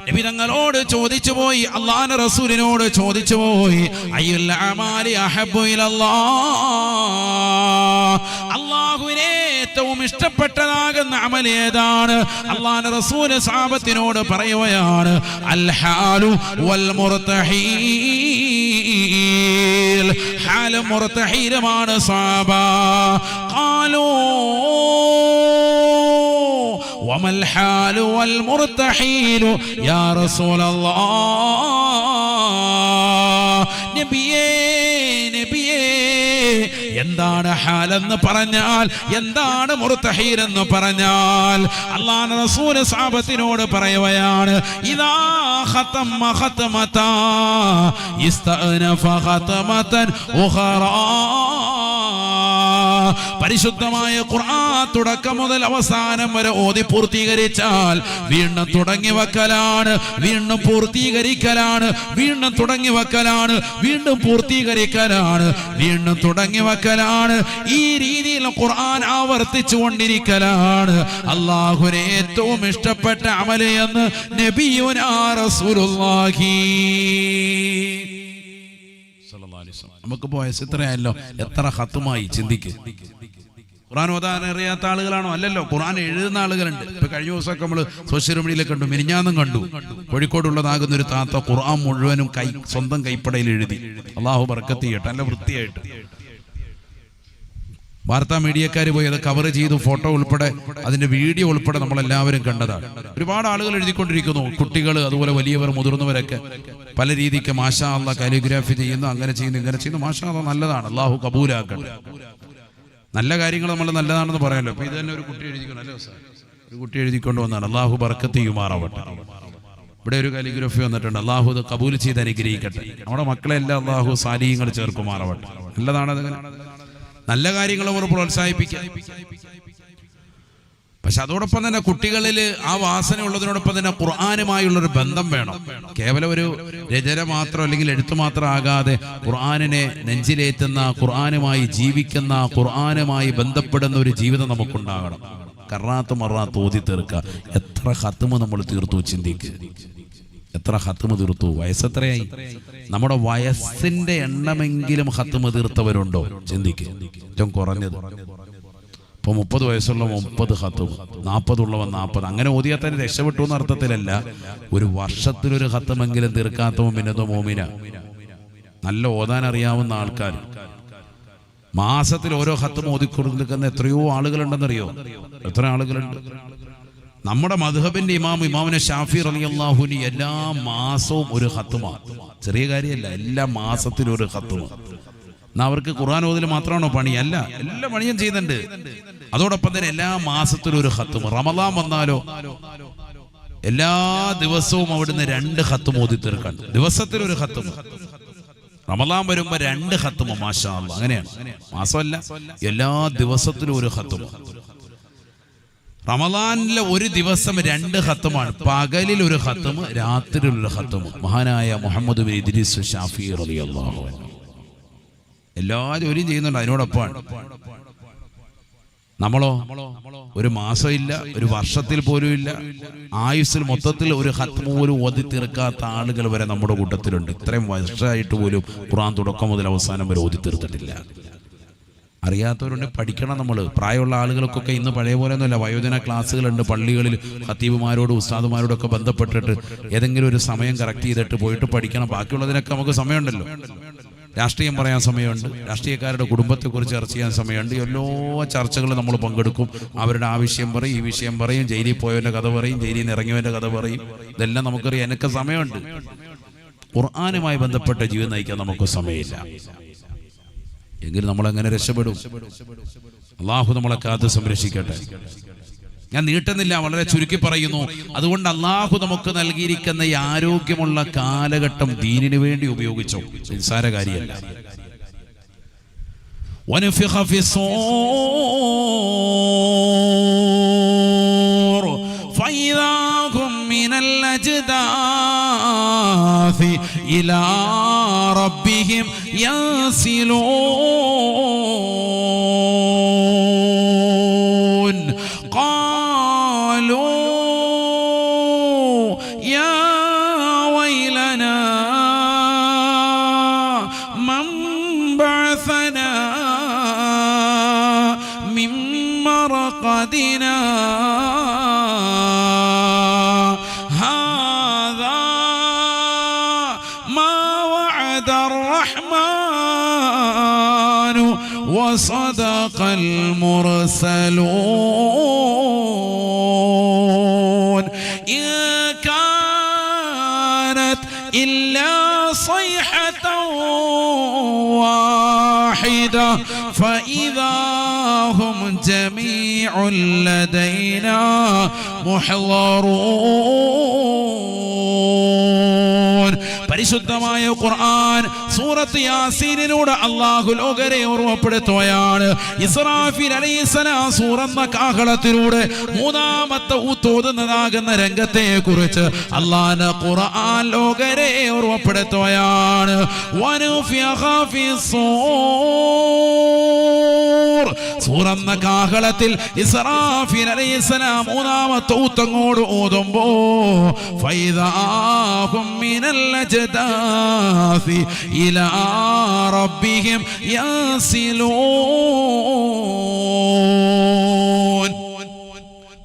നബി തങ്ങളോട് ചോദിച്ചു പോയി, അല്ലാഹുവിന്റെ റസൂലിനോട് ചോദിച്ചു പോയി, അയ്യുൽ അമാലി അഹബ്ബു ഇലല്ലാഹ്, അല്ലാഹുവിനെ ഏറ്റവും ഇഷ്ടപ്പെട്ടതാകുന്ന അമൽ ഏതാണ്? അല്ലാഹുവിന്റെ റസൂൽ സഹാബത്തിനോട് പറയുകയാണ്, അൽ ഹാലു വൽ മുർതഹീൽ, ഹാലും മുർത്തഹീലുമാണ് സ്വഹാബ. ഖാലൂ വമൽ ഹാലു വൽ മുർത്തഹീലു യാ റസൂലല്ലാഹ്. നബിയേ നബിയേ, എന്താണ് ഹാലെന്ന് പറഞ്ഞാൽ, എന്താണ് മുർത്തഹീൽ എന്ന് പറഞ്ഞാൽ? അല്ലാഹുവിന്റെ റസൂൽ സഹാബത്തിനോട് പറയുകയാണ്, ഇദാ ഖതമ ഖതമതാ ഇസ്തഅനഫ ഖതമതൻ ഉഖറാ. പരിശുദ്ധമായ ഖുർആൻ തുടക്കം മുതൽ അവസാനം വരെ ഓതി പൂർത്തീകരിച്ചാൽ വീണ്ടും തുടങ്ങി വെക്കലാണ്, വീണ്ടും പൂർത്തീകരിക്കലാണ്, വീണ്ടും തുടങ്ങി വെക്കലാണ്, വീണ്ടും പൂർത്തീകരിക്കലാണ്, വീണ്ടും തുടങ്ങി വെക്കലാണ്. ഈ രീതിയിൽ ഖുർആൻ ആവർത്തിച്ചു കൊണ്ടിരിക്കലാണ് അല്ലാഹുവിന് ഏറ്റവും ഇഷ്ടപ്പെട്ട അമല് എന്ന് നബിയുനാ റസൂലുള്ളാഹി. നമുക്ക് വയസ്സ് ഇത്രയായല്ലോ, എത്ര ഖത്മായി ചിന്തിക്ക്. ഖുർആൻ ഓതാൻ അറിയാത്ത ആളുകളാണോ? അല്ലല്ലോ, ഖുർആൻ എഴുതുന്ന ആളുകളുണ്ട്. ഇപ്പൊ കഴിഞ്ഞ ദിവസമൊക്കെ നമ്മൾ സോഷ്യൽ മീഡിയയിൽ കണ്ടു, മിനിഞ്ഞാന്നും കണ്ടു, കോഴിക്കോടുള്ളതാകുന്ന ഒരു താത്ത ഖുർആൻ മുഴുവനും സ്വന്തം കൈപ്പടയിൽ എഴുതി. അള്ളാഹു ബർക്കത്ത് ചെയ്യട്ടെ, നല്ല വൃത്തിയായിട്ട്. വാർത്താ മീഡിയക്കാർ പോയി അത് കവർ ചെയ്തു, ഫോട്ടോ ഉൾപ്പെടെ അതിന്റെ വീഡിയോ ഉൾപ്പെടെ നമ്മളെല്ലാവരും കണ്ടതാണ്. ഒരുപാട് ആളുകൾ എഴുതിക്കൊണ്ടിരിക്കുന്നു, കുട്ടികൾ, അതുപോലെ വലിയവർ, മുതിർന്നവരൊക്കെ പല രീതിക്ക് മാഷാ അല്ലാഹ് കാലിഗ്രാഫി ചെയ്യുന്നു, അങ്ങനെ ചെയ്യുന്നു, ഇങ്ങനെ ചെയ്യുന്നു. മാഷാ അല്ലാഹ് നല്ലതാണ്, അള്ളാഹു കബൂലാക്കട്ടെ. നല്ല കാര്യങ്ങൾ നമ്മൾ നല്ലതാണെന്ന് പറയാമല്ലോ. അപ്പൊ ഇത് തന്നെ ഒരു കുട്ടി എഴുതിക്കണം, അല്ലേ സാർ? ഒരു കുട്ടി എഴുതിക്കൊണ്ട് വന്നാണ്. അള്ളാഹു ബർക്കത്ത് ചെയ്യുമാറാവട്ടെ. ഇവിടെ ഒരു കാലിഗ്രാഫി വന്നിട്ടുണ്ട്, അള്ളാഹു ഇത് കബൂൽ ചെയ്ത് അനുഗ്രഹിക്കട്ടെ. നമ്മുടെ മക്കളെല്ലാം അള്ളാഹു സാലിഹ്യങ്ങൾ ചേർക്കുമാറാവട്ടെ. നല്ലതാണ്, അതങ്ങനെ നല്ല കാര്യങ്ങൾ അവർ പ്രോത്സാഹിപ്പിക്കുക. പക്ഷെ അതോടൊപ്പം തന്നെ കുട്ടികളിൽ ആ വാസന ഉള്ളതിനോടൊപ്പം തന്നെ ഖുർആനുമായുള്ളൊരു ബന്ധം വേണം. കേവലം ഒരു രചന മാത്രം അല്ലെങ്കിൽ എഴുത്ത് മാത്രം ആകാതെ ഖുർആനിനെ നെഞ്ചിലേറ്റുന്ന, ഖുർആനുമായി ജീവിക്കുന്ന, ഖുർആനുമായി ബന്ധപ്പെടുന്ന ഒരു ജീവിതം നമുക്കുണ്ടാകണം. കറാത്ത് മറാത്ത് ഓതി തീർക്കുക. എത്ര ഖത്മ് നമ്മൾ തീർത്തു ചിന്തിക്കുക, എത്ര ഖത്മ് തീർത്തു? വയസ്സെത്രയായി? നമ്മുടെ വയസ്സിന്റെ എണ്ണമെങ്കിലും ഖത്മ് തീർത്തവരുണ്ടോ? ചിന്തിക്കുക. ഏറ്റവും കുറഞ്ഞത് ഇപ്പൊ 30 വയസ്സുള്ള 30 ഖത്മ്, 40 ഉള്ളവൻ 40. അങ്ങനെ ഓതിയാൽ തന്നെ രക്ഷപ്പെട്ടു എന്ന അർത്ഥത്തിലല്ല. ഒരു വർഷത്തിലൊരു ഖത്മെങ്കിലും തീർക്കാത്തവൻ മിന്നതോ മോമിന. നല്ല ഓതാൻ അറിയാവുന്ന ആൾക്കാർ മാസത്തിൽ ഓരോ ഖത്മ് ഓതിക്കൊടുക്കുന്ന എത്രയോ ആളുകളുണ്ടെന്നറിയോ? എത്ര ആളുകളുണ്ട്? നമ്മുടെ മദ്ഹബിന്റെ ഇമാമിനെ ഷാഫി റളിയല്ലാഹു അൻഹു എല്ലാ മാസവും ഒരു ഖത്മാണ്. ചെറിയ കാര്യമല്ല, എല്ലാ മാസത്തിലും ഒരു ഖത്മാണ്. എന്നാ അവർക്ക് ഖുർആൻ ഓതൽ മാത്രമാണോ പണി? അല്ല, എല്ലാ പണിയും ചെയ്യുന്നുണ്ട്. അതോടൊപ്പം തന്നെ എല്ലാ മാസത്തിലും ഒരു ഖത്മ്. റമളാൻ വന്നാലോ എല്ലാ ദിവസവും അവിടുന്ന് 2 ഖത്മ് ഓതി തീർക്കാൻ. ദിവസത്തിലൊരു ഖത്മ്. റമളാൻ വരുമ്പോ 2 ഖത്മ്. മാഷാ അല്ലാഹ്. അങ്ങനെയാണ്, മാസമല്ല, എല്ലാ ദിവസത്തിലും ഒരു ഖത്മ്. റമളാനിലെ ഒരു ദിവസം 2 ഖത്മാണ്. പകലിൽ ഒരു ഖത്മ്, രാത്രിയിൽ ഒരു ഖത്മ്. മഹാനായ മുഹമ്മദ് ബിൻ ഇദ്രീസ് ഷാഫി റളിയല്ലാഹു അൻഹു എല്ലാ ജോലിയും ചെയ്യുന്നുണ്ട്. അതിനോടൊപ്പമാണ് നമ്മളോ ഒരു മാസം ഇല്ല, ഒരു വർഷത്തിൽ പോലും ഇല്ല, ആയുസ്സിൽ മൊത്തത്തിൽ ഒരു ഖത്മ് പോലും ഓതി തീർക്കാത്ത ആളുകൾ വരെ നമ്മുടെ കൂട്ടത്തിലുണ്ട്. ഇത്രയും വർഷമായിട്ട് പോലും ഖുർആൻ തുടക്കം മുതൽ അവസാനം വരെ ഓതി തീർത്തിട്ടില്ല. അറിയാത്തവരുണ്ട്, പഠിക്കണം. നമ്മൾ പ്രായമുള്ള ആളുകൾക്കൊക്കെ ഇന്ന് പഴയ പോലെ ഒന്നുമല്ല. വയോജന ക്ലാസ്സുകളുണ്ട് പള്ളികളിൽ. ഖത്തീബുമാരോടും ഉസ്താദുമാരോടൊക്കെ ബന്ധപ്പെട്ടിട്ട് ഏതെങ്കിലും ഒരു സമയം കറക്റ്റ് ചെയ്തിട്ട് പോയിട്ട് പഠിക്കണം. ബാക്കിയുള്ളതിനൊക്കെ നമുക്ക് സമയമുണ്ടല്ലോ. രാഷ്ട്രീയം പറയാൻ സമയമുണ്ട്, രാഷ്ട്രീയക്കാരുടെ കുടുംബത്തെക്കുറിച്ച് ചർച്ച ചെയ്യാൻ സമയമുണ്ട്. എല്ലാ ചർച്ചകളും നമ്മൾ പങ്കെടുക്കും. അവരുടെ ആ വിഷയം പറയും, ഈ വിഷയം പറയും, ജയിലിൽ പോയവൻ്റെ കഥ പറയും, ജയിലിൽ നിന്ന് ഇറങ്ങിയവൻ്റെ കഥ പറയും. ഇതെല്ലാം നമുക്കറിയാം. എനിക്ക് സമയമുണ്ട്. ഖുർആനുമായി ബന്ധപ്പെട്ട ജീവിതം നയിക്കാൻ നമുക്ക് സമയമില്ല. എങ്കിലും നമ്മളെങ്ങനെ രക്ഷപ്പെടും? അള്ളാഹു നമ്മളെ കാത്ത് സംരക്ഷിക്കട്ടെ. ഞാൻ നീട്ടുന്നില്ല, വളരെ ചുരുക്കി പറയുന്നു. അതുകൊണ്ട് അള്ളാഹു നമുക്ക് നൽകിയിരിക്കുന്ന ഈ ആരോഗ്യമുള്ള കാലഘട്ടം ദീനിനു വേണ്ടി ഉപയോഗിച്ചോ. നിസ്സാര കാര്യമല്ല. വനഫിഖ ഫിസ്സൂർ ഫഇദാ ഹും മിനൽ അജ്ദാഥി ഇലാ റബ്ബിഹിം യൻസിലൂൻ. مرقدنا هذا ما وعد الرحمن وصدق المرسلون إن كانت إلا صيحة واحدة فإذا هم جميع لدينا محضرون. പരിശുദ്ധമായ ഖുർആൻ സൂറത്ത് യാസീനിലൂടെ അല്ലാഹു ലോകരെ ഓർമ്മപ്പെടുത്തുകയാണ്. ഇസ്രാഫീൽ അലൈഹിസ്സലാം സൂറന്ന കാഹളത്തിലൂടെ മൂന്നാമത്തെ ഊത്തോതുന്നതാകുന്ന രംഗത്തെ കുറിച്ച് അല്ലാഹുവിന്റെ ഖുർആൻ ലോകരെ ഓർമ്മപ്പെടുത്തുകയാണ്. വനുഫിഖ ഫിസ്സൂർ സൂറന്ന കാഹളത്തിൽ ഇസ്രാഫീൽ അലൈഹിസ്സലാം മൂന്നാമത്തെ ഊത്തങ്ങോട് ഓതുമ്പോ ഫൈദാഹും മിനൽ അജ്ദാസി ഇലാ റബ്ബിഹിം യസിലൂൻ.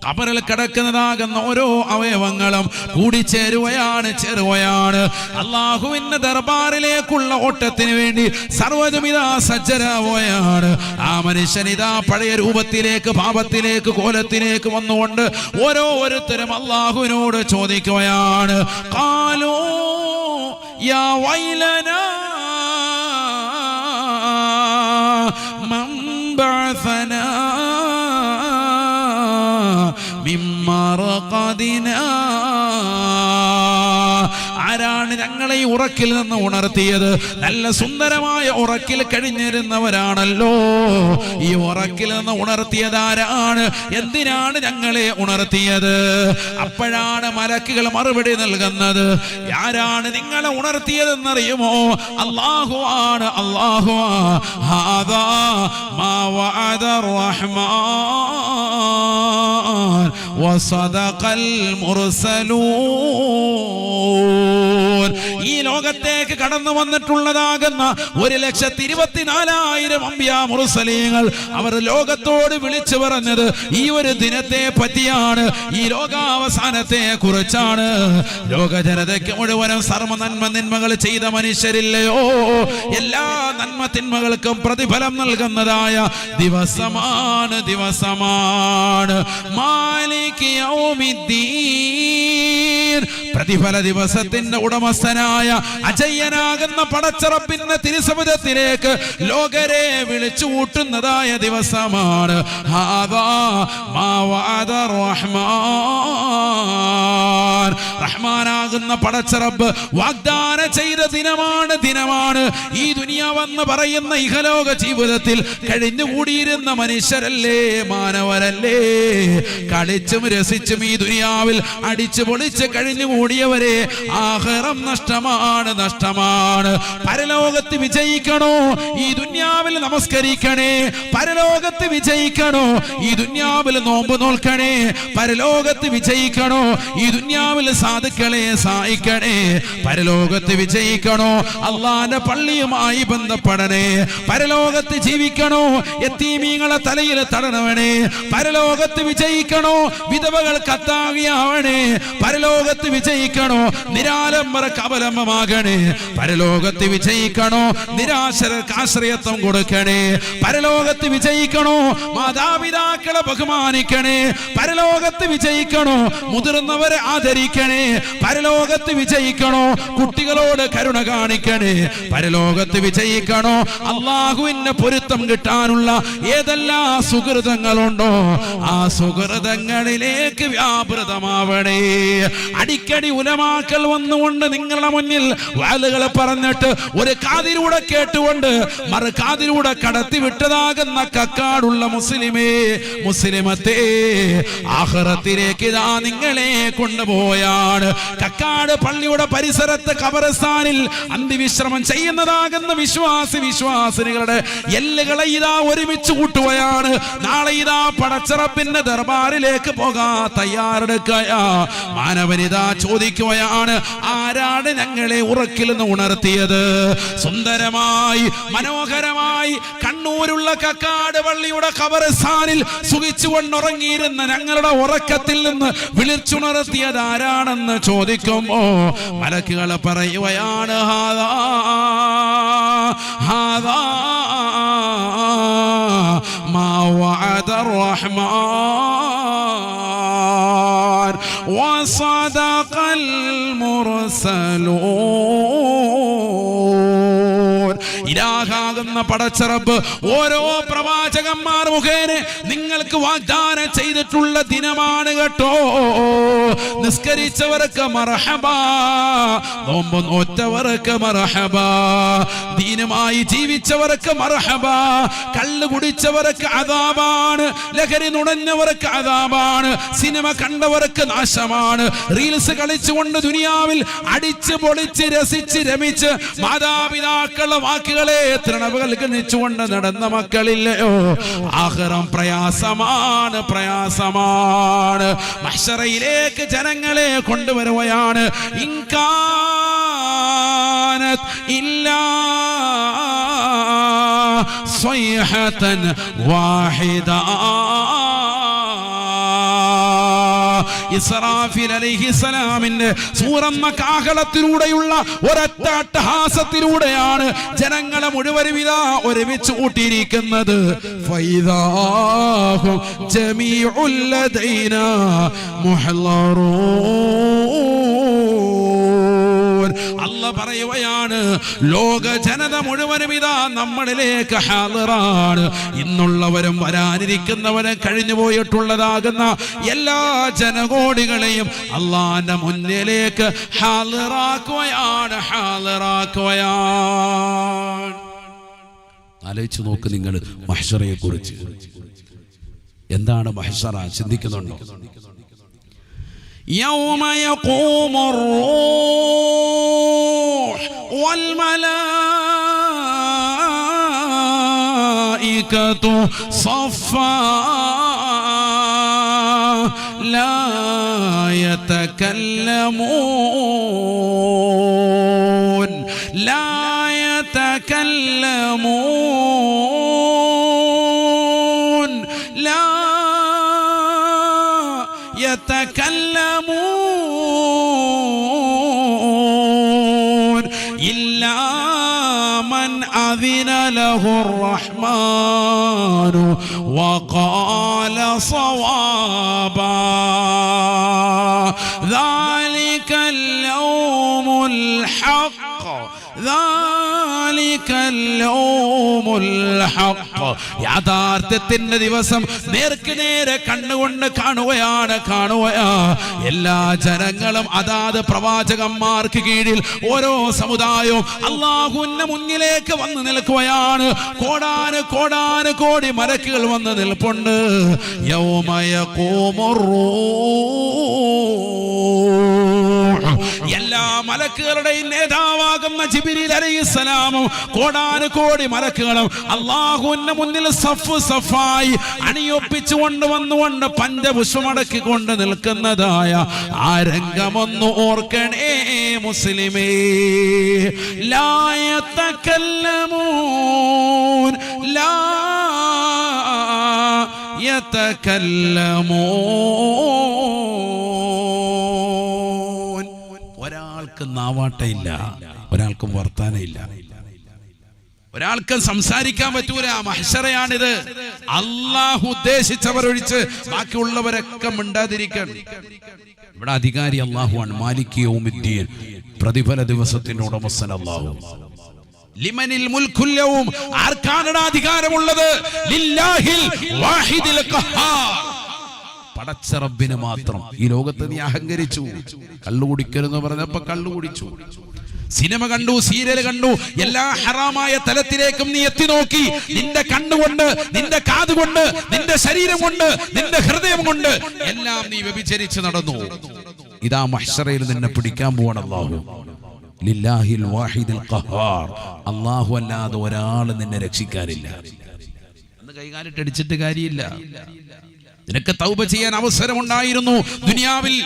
ഖബറിൽ കിടക്കുന്നതാകുന്ന ഓരോ അവയവങ്ങളും കൂടിച്ചേരുകയാണ്, ചേരുകയാണ്. അള്ളാഹുവിന്റെ ദർബാറിലേക്കുള്ള ഓട്ടത്തിന് വേണ്ടി സർവ്വതുമിതാ സജ്ജരാവുകയാണ്. ആ മനുഷ്യനിതാ പഴയ രൂപത്തിലേക്ക്, പാപത്തിലേക്ക്, കോലത്തിലേക്ക് വന്നുകൊണ്ട് ഓരോരുത്തരും അള്ളാഹുവിനോട് ചോദിക്കുകയാണ്. ഖാലൂ യാ വൈലനാ മൻ ബഅസനാ മിൻ മർഖദിനാ. ആരാണ് ഞങ്ങളെ ഈ ഉറക്കിൽ നിന്ന് ഉണർത്തിയത്? നല്ല സുന്ദരമായ ഉറക്കിൽ കഴിഞ്ഞിരുന്നവരാണല്ലോ. ഈ ഉറക്കിൽ നിന്ന് ഉണർത്തിയത് ആരാണ്? എന്തിനാണ് ഞങ്ങളെ ഉണർത്തിയത്? അപ്പോഴാണ് മലക്കുകൾ മറുപടി നൽകുന്നത്. ആരാണ് നിങ്ങളെ ഉണർത്തിയതെന്നറിയുമോ? അല്ലാഹു ആണ്, അല്ലാഹു. ഹാദാ മാ വഅദർ റഹ്മാൻ വസദഖൽ മുർസലൂൻ. ഈ ലോകത്തേക്ക് കടന്നു വന്നിട്ടുള്ളതാകുന്ന 1,24,000 അംബിയാ മുർസലീങ്ങൾ അവർ ലോകത്തോട് വിളിച്ചു പറഞ്ഞത് ഈ ഒരു ദിനത്തെ പറ്റിയാണ്, ഈ ലോകാവസാനത്തെ കുറിച്ചാണ്. ലോക ജനതയ്ക്ക് മുഴുവനും സർവ്വ നന്മ തിന്മകൾ ചെയ്ത മനുഷ്യരില്ലയോ? എല്ലാ നന്മ തിന്മകൾക്കും പ്രതിഫലം നൽകുന്നതായ ദിവസമാണ്, ദിവസമാണ് മാലിക് യൗമിദ്ദീൻ. പ്രതിഫല ദിവസത്തിന്റെ ഉടമസ്ഥനായ അജയ്യനാകുന്ന പടച്ചറപ്പിന്റെ തിരുസവിധത്തിലേക്ക് ലോകരെ വിളിച്ചു കൂട്ടുന്നതായ ദിവസമാണ്. ഹാദാ മാ വഅദർ റഹ്മാൻ. റഹ്മാനാകുന്ന പടച്ചറബ് വാഗ്ദാനം ചെയ്ത ദിനമാണ്, ദിനമാണ്. ഈ ദുനിയാവെന്ന് പറയുന്ന ഇഹലോക ജീവിതത്തിൽ കഴിഞ്ഞുകൂടിയിരുന്ന മനുഷ്യരല്ലേ, മാനവരല്ലേ? കളിച്ചും രസിച്ചും ഈ ദുനിയാവിൽ അടിച്ചു പൊളിച്ച് കഴിഞ്ഞുകൂടിയവരെ ആഖിറം നഷ്ടമാണ്, നഷ്ടമാണ്. പരലോകത്ത് വിജയിക്കണോ? ഈ ദുനിയാവിൽ നമസ്കരിക്കണേ. പരലോകത്ത് വിജയിക്കണോ? ഈ ദുനിയാവിൽ നോമ്പ് നോൽക്കണേ. പരലോകത്ത് വിജയിക്കണോ? ഈ ദുനിയാവിൽ സാധുക്കളെ സഹായിക്കണേ. പരലോകത്ത് വിജയിക്കണോ? അള്ളാന്റെ പള്ളിയുമായി ബന്ധപ്പെടണേ. പരലോകത്ത് ജീവിക്കണോ? യതീമീങ്ങളെ തലയിൽ തടണവണേ. പരലോകത്ത് വിജയിക്കണോ? വിധവകൾ കത്താകിയാവണേ. പരലോകത്ത് വിജയിക്കണോ? നിരാലംബർക്ക് അവലംബമാകണേ. പരലോകത്ത് വിജയിക്കണോ? നിരാശർക്ക് ആശ്രയത്വം കൊടുക്കണേ. പരലോകത്ത് വിജയിക്കണോ? മാതാപിതാക്കളെ ബഹുമാനിക്കണേ. പരലോകത്ത് വിജയിക്കണോ? മുതിർന്നവരെ ആദരിക്കണേ. പരലോകത്ത് വിജയിക്കണോ? കുട്ടികളോട് കരുണ കാണിക്കണേ. പരലോകത്ത് വിജയിക്കണോ? അള്ളാഹുവിന്റെ പൊരുത്തം കിട്ടാനുള്ള ഏതെല്ലാം സുഹൃതങ്ങളുണ്ടോ ആ സുഹൃതങ്ങളിലേക്ക് വ്യാപൃതമാവണേ. അടിക്കടി ഉലമാക്കൾ വന്നുകൊണ്ട് നിങ്ങളുടെ മുന്നിൽ വാലുകൾ പറഞ്ഞിട്ട് ഒരു കാതിലൂടെ കേട്ടുകൊണ്ട് മറു കാതിലൂടെ കടത്തിവിട്ടതാകുന്ന കക്കാടുള്ള മുസ്ലിമേ, മുസ്ലിമത്തെ, ആഖിറത്തിലേക്ക് ഇതാ നിങ്ങളെ കൊണ്ടുപോയാണ്. കക്കാട് പള്ളിയുടെ പരിസരത്ത് ഖബർസ്ഥാനിൽ അന്തിവിശ്രമം ചെയ്യുന്നതാകുന്ന വിശ്വാസിനികളുടെ എല്ലുകളെ ഇതാ ഒരുമിച്ച് കൂട്ടുകയാണ്. നാളെ ഇതാ പടച്ചറപ്പിന്റെ ദർബാറിലേക്ക് പോകാൻ തയ്യാറെടുക്കുക. മാനവനിതാ ചോദിക്കുകയാണ്, ആരാണ് ഞങ്ങളെ ഉറക്കിൽ നിന്ന് ഉണർത്തിയത്? സുന്ദരമായി മനോഹരമായി കണ്ണൂരുള്ള കക്കാട് പള്ളിയുടെ ഖബർസ്ഥാനിൽ സുഖിച്ചുകൊണ്ടുറങ്ങിയിരുന്ന ഞങ്ങളുടെ ഉറക്കത്തിൽ നിന്ന് വിളിച്ചുണർത്തിയത് ആരാണെന്ന് ചോദിക്കുമ്പോ മലക്കുകൾ പറയുകയാണ്, ഹാദാ ഹാദാ മാ വഅദർ റഹ്മാൻ വസദഖൽ മുർസലൂൻ. ഇലാഹാകുന്ന പടച്ചറബ് ഓരോ പ്രവാചകന്മാർ മുഖേന നിങ്ങൾക്ക് വാഗ്ദാനം ചെയ്തിട്ടുള്ള ദിനമാണ് കേട്ടോ. നിസ്കരിച്ചവർക്ക് മർഹബാ, നോമ്പ് നോറ്റവർക്ക് മർഹബാ, ദീനുമായി ജീവിച്ചവർക്ക് മർഹബാ. കള്ള് കുടിച്ചവർക്ക് അദാബാണ്, ലഹരി നുണഞ്ഞവർക്ക് അദാബാണ്, സിനിമ കണ്ടവർക്ക് നാശമാണ്. റീൽസ് കളിച്ചുകൊണ്ട് ദുനിയാവിൽ അടിച്ച് പൊളിച്ച് രസിച്ച് രമിച്ച് മാതാപിതാക്കളുടെ വാക്കുകളെ തൃണവൽക്കരിച്ചുകൊണ്ട് നടന്ന മക്കളില്ലയോ, ആഖിറം പ്രയാസമാണ്, പ്രയാസമാണ്. മഹ്ശറയിലേക്ക് ജനങ്ങളെ കൊണ്ടുവരുകയാണ്. ഇൻകാനത് ഇല്ലാ സ്വയ്ഹതൻ വാഹിദ. ഇസ്രാഫീൽ അലൈഹിസ്സലാമിന്റെ സൂറന്ന കാഹളത്തിലൂടെയുള്ള ഒരൊറ്റ അട്ടഹാസത്തിലൂടെയാണ് ജനങ്ങളെ മുഴുവനും ഇതാ ഒരുമിച്ച് കൂട്ടിയിരിക്കുന്നത്. ഫൈദാഹും ജമീഉൽ ലദൈനാ മുഹ്ളറൂൻ. അല്ലാഹ് പറയുകയാണ്, ലോക ജനത മുഴുവനും ഇതാ നമ്മളിലേക്ക് ഹാദിറാണ്. ഇന്നുള്ളവരും വരാനിരിക്കുന്നവരും കഴിഞ്ഞു പോയിട്ടുള്ളതാകുന്ന എല്ലാ ജനകോടികളെയും അള്ളാന്റെ മുന്നിലേക്ക് ഹാദിറാക്കുകയാണ്, ഹാദിറാക്കുകയാണ്. ആലോചിച്ച് നോക്ക് നിങ്ങൾ മഹ്ശറയെ കുറിച്ച്. എന്താണ് മഹ്ശറ? ചിന്തിക്കുന്നുണ്ടോ? يوم يقوم الروح والملائكة صفا لا يتكلمون لا يتكلمون لا يتكلمون إلا من أذن له الرحمن وقال صوابا ذلك اليوم الحق ذلك اليوم الحق. യാഥാർത്ഥ്യത്തിന്റെ ദിവസം നേർക്ക് നേരെ കണ്ണുകൊണ്ട് കാണുകയാണ്. എല്ലാ ജനങ്ങളും അതാത് പ്രവാചകന്മാർക്ക് കീഴിൽ ഓരോ സമുദായവും അല്ലാഹുവിന്റെ മുന്നിലേക്ക് വന്ന് നിൽക്കുകയാണ്. കോടാന് കോടി മലക്കുകൾ വന്ന് നിൽപ്പുണ്ട്. യൗമ യഖൂമുർ റൂഹ്. എല്ലാ മലക്കുകളുടെയും നേതാവാകുന്ന ജിബ്രീൽ അലൈഹിസ്സലാമും കോടാന് കോടി മലക്കുകളും അല്ലാഹുവിന്റെ മുന്നിൽ സഫ് സഫായി അണിയൊപ്പിച്ചു കൊണ്ടുവന്നുകൊണ്ട് പഞ്ചപുഷ്പമടക്കിക്കൊണ്ട് നിൽക്കുന്നതായ ആ രംഗമൊന്ന് ഓർക്കണേ മുസ്ലിമേ. ലാ യതകല്ലമൂൻ ലാ യതകല്ലമൂൻ. ഒരാൾക്ക് നാവാട്ടയില്ല, ഒരാൾക്കും വർത്താനയില്ല, ഒരാൾക്കും സംസാരിക്കാൻ പറ്റൂല. മഹ്ശറയാണിത്. അല്ലാഹു ഉദ്ദേശിച്ചവർ ഒഴിച്ച് ബാക്കിയുള്ളവരൊക്കെ മിണ്ടാതിരിക്കണം. ഇവിടെ അധികാരി അല്ലാഹുവാണ്. മാലിക് യൗമിദ്ദീൻ, പ്രതിഫല ദിവസത്തിന്റെ ഉടമസ്ഥൻ അല്ലാഹു. ലിമനിൽ മുൽക്കുൽ യൗം. ആർക്കാണ് അധികാരമുള്ളത്? ലില്ലാഹിൽ വാഹിദിൽ ഖഹാർ. പടച്ച റബ്ബിന് മാത്രം. ഈ ലോകത്ത് നീ അഹങ്കരിച്ചു, കള്ളുകുടിക്കരുതെന്ന് പറഞ്ഞപ്പോ കള്ളുകുടിച്ചു, സിനിമ കണ്ടു, സീരിയൽ കണ്ടു, എല്ലാ ഹറാമായ തലത്തിലേക്കും നീ എത്തി നോക്കി. നിന്റെ കണ്ണുകൊണ്ട്, നിന്റെ കാതുകൊണ്ട്, നിന്റെ ശരീരം കൊണ്ട്, നിന്റെ ഹൃദയം കൊണ്ട് എല്ലാം നീ വ്യഭിചരിച്ച് നടന്നു. ഇതാ മഹ്ശറയിൽ നിന്നെ പിടിക്കാൻ പോവാണ് അല്ലാഹു. ലില്ലാഹിൽ വാഹിദിൽ ഖഹാർ. അല്ലാഹു അല്ലാതെ ഒരാൾ നിന്നെ രക്ഷിക്കാനില്ല. അന്ന് കൈകാലിട്ടടിച്ചിട്ട് കാര്യമില്ല. നിനക്ക് തൗബ ചെയ്യാൻ അവസരമുണ്ടായിരുന്നു ദുനിയാവിൽ.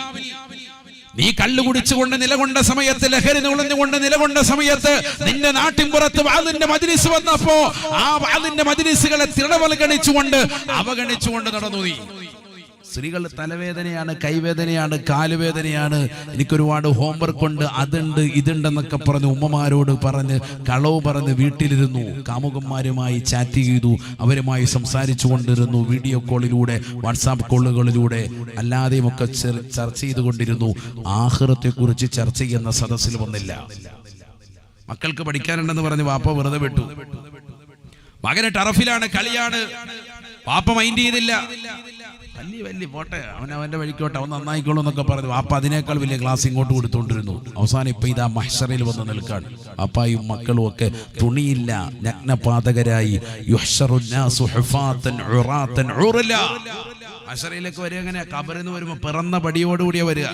നീ കള്ളു കുടിച്ചുകൊണ്ട് നിലകൊണ്ട സമയത്ത്, ലഹരി നുളഞ്ഞുകൊണ്ട് നിലകൊണ്ട സമയത്ത്, നിന്റെ നാട്ടിൻപുറത്ത് വാളിന്റെ മജ്‌ലിസ് വന്നപ്പോ ആ വാളിന്റെ മജ്‌ലിസുകളെ തൃണവൽക്കരിച്ചുകൊണ്ട് അവഗണിച്ചുകൊണ്ട് നടന്നു നീ. സ്ത്രീകൾ തലവേദനയാണ്, കൈവേദനയാണ്, കാലുവേദനയാണ്, എനിക്കൊരുപാട് ഹോംവർക്ക് ഉണ്ട്, അതുണ്ട് ഇതുണ്ടെന്നൊക്കെ പറഞ്ഞ് ഉമ്മമാരോട് പറഞ്ഞ് കളവ് പറഞ്ഞ് വീട്ടിലിരുന്നു. കാമുകന്മാരുമായി ചാറ്റ് ചെയ്തു, അവരുമായി സംസാരിച്ചു കൊണ്ടിരുന്നു, വീഡിയോ കോളിലൂടെ, വാട്സാപ്പ് കോളുകളിലൂടെ അല്ലാതെയും ഒക്കെ ചർച്ച ചെയ്തുകൊണ്ടിരുന്നു. ആഖിറത്തെ കുറിച്ച് ചർച്ച ചെയ്യുന്ന സദസ്സിൽ വന്നില്ല. മക്കൾക്ക് പഠിക്കാനുണ്ടെന്ന് പറഞ്ഞ് വാപ്പ വെറുതെ വിട്ടു. മകന് ടറഫിലാണ്, കളിയാണ്, വാപ്പ മൈൻഡ് ചെയ്തില്ല. വലിയ പോട്ടെ, അവന്റെ വഴിക്കോട്ടെ, അവൻ നന്നായിക്കോളൂ എന്നൊക്കെ പറഞ്ഞു. വാപ്പ അതിനേക്കാൾ വലിയ ക്ലാസ് ഇങ്ങോട്ട് കൊടുത്തുകൊണ്ടിരുന്നു. അവസാനം ഇപ്പൊ ഇതാ മഹ്ശറിൽ വന്ന് നിൽക്കാണ്. വാപ്പായും മക്കളും ഒക്കെ തുണിയില്ല, നഗ്നപാതകരായി. മഹ്ശറിലേക്ക് വരിക എങ്ങനെയാ? ഖബറിന്ന് വരുമ്പോ പിറന്ന പടിയോടുകൂടിയ വരിക,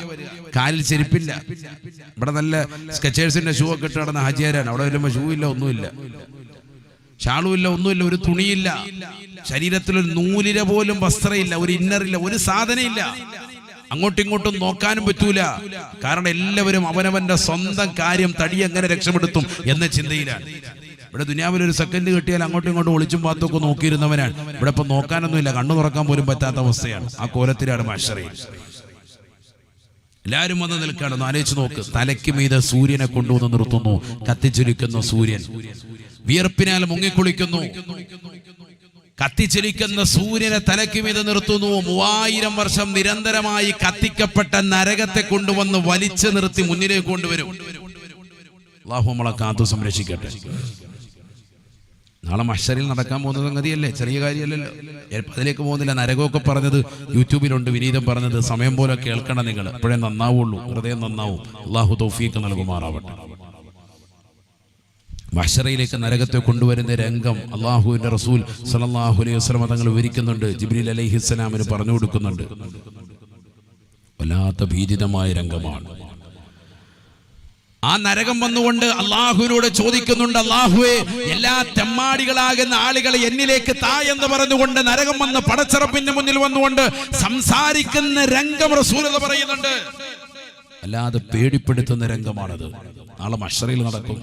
കാലിൽ ചെരുപ്പില്ല. ഇവിടെ നല്ല സ്കെച്ചേഴ്സിന്റെ ഷൂ ഒക്കെ ഇട്ട് നടന്ന ഹാജിയാരാണ്. അവിടെ വരുമ്പോ ഷൂ ഇല്ല, ഒന്നുമില്ല, ഷാളുമില്ല, ഒന്നുമില്ല, ഒരു തുണിയില്ല, ശരീരത്തിലൊരു നൂലിര പോലും വസ്ത്രമില്ല, ഒരു ഇന്നറില്ല, ഒരു സാധനമില്ല. അങ്ങോട്ടും ഇങ്ങോട്ടും നോക്കാനും പറ്റൂല. കാരണം എല്ലാവരും അവനവന്റെ സ്വന്തം കാര്യം, തടി എങ്ങനെ രക്ഷപ്പെടുത്തും എന്ന ചിന്തയിലാണ്. ഇവിടെ ദുനിയാവിൽ ഒരു സെക്കൻഡ് കിട്ടിയാൽ അങ്ങോട്ടും ഇങ്ങോട്ടും ഒളിച്ചും പാത്തൊക്കെ നോക്കിയിരുന്നവനാണ്. ഇവിടെ ഇപ്പൊ നോക്കാനൊന്നുമില്ല, കണ്ണു തുറക്കാൻ പോലും പറ്റാത്ത അവസ്ഥയാണ്. ആ കോലത്തിലാണ് മഹ്ശറിൽ. എല്ലാവരും വന്ന് നിൽക്കുകയാണെന്ന് ആലോചിച്ച് നോക്ക്. തലയ്ക്ക് മീതെ സൂര്യനെ കൊണ്ടുവന്ന് നിർത്തുന്നു. കത്തിച്ചൊലിക്കുന്ന സൂര്യൻ വിയർപ്പിനാൽ മുങ്ങിക്കുളിക്കുന്നു. കത്തിച്ചൊലിക്കുന്ന സൂര്യനെ തലയ്ക്ക് മീതെ നിർത്തുന്നു. 3000 വർഷം നിരന്തരമായി കത്തിക്കപ്പെട്ട നരകത്തെ കൊണ്ടുവന്ന് വലിച്ചു നിർത്തി മുന്നിലേക്ക് കൊണ്ടുവരും. അല്ലാഹു നമ്മളെ കാത്തു സംരക്ഷിക്കട്ടെ. നാളെ മഹ്ശറിൽ നടക്കാൻ പോകുന്ന സംഗതിയല്ലേ, ചെറിയ കാര്യമല്ലല്ലോ. അതിലേക്ക് പോകുന്നില്ല. നരകമൊക്കെ പറഞ്ഞത് യൂട്യൂബിലുണ്ട്, വിനീതം പറഞ്ഞത്. സമയം പോലെ കേൾക്കണം നിങ്ങൾ, എപ്പോഴേ നന്നാവുള്ളൂ, ഹൃദയം നന്നാവും. അല്ലാഹു തൗഫീഖ് നൽകുമാറാവട്ടെ. മഹ്ശറയിലേക്ക് നരകത്തെ കൊണ്ടുവരുന്ന രംഗം അല്ലാഹുവിന്റെ റസൂൽ സ്വല്ലല്ലാഹു അലൈഹി വസല്ലം തങ്ങൾ വിവരിക്കുന്നുണ്ട്. ജിബ്രീൽ അലൈഹിസ്സലാമിന് പറഞ്ഞു കൊടുക്കുന്നുണ്ട്. വല്ലാത്ത ഭീതിതമായ രംഗമാണ്. ആ നരകം വന്നുകൊണ്ട് അള്ളാഹുവിനോട് ചോദിക്കുന്നുണ്ട്, അള്ളാഹുവേ, എല്ലാ തെമ്മാടികളാകുന്ന ആളുകളെ എന്നിലേക്ക് താ എന്ന് പറഞ്ഞുകൊണ്ട് നരകം വന്ന് പടച്ചറപ്പിന്റെ മുന്നിൽ വന്നുകൊണ്ട് സംസാരിക്കുന്ന രംഗം റസൂൽ പറയുന്നുണ്ട്. അല്ലാതെ പേടിപ്പെടുത്തുന്ന രംഗമാണത്. നാളെ മഹ്ശറിൽ നടക്കും.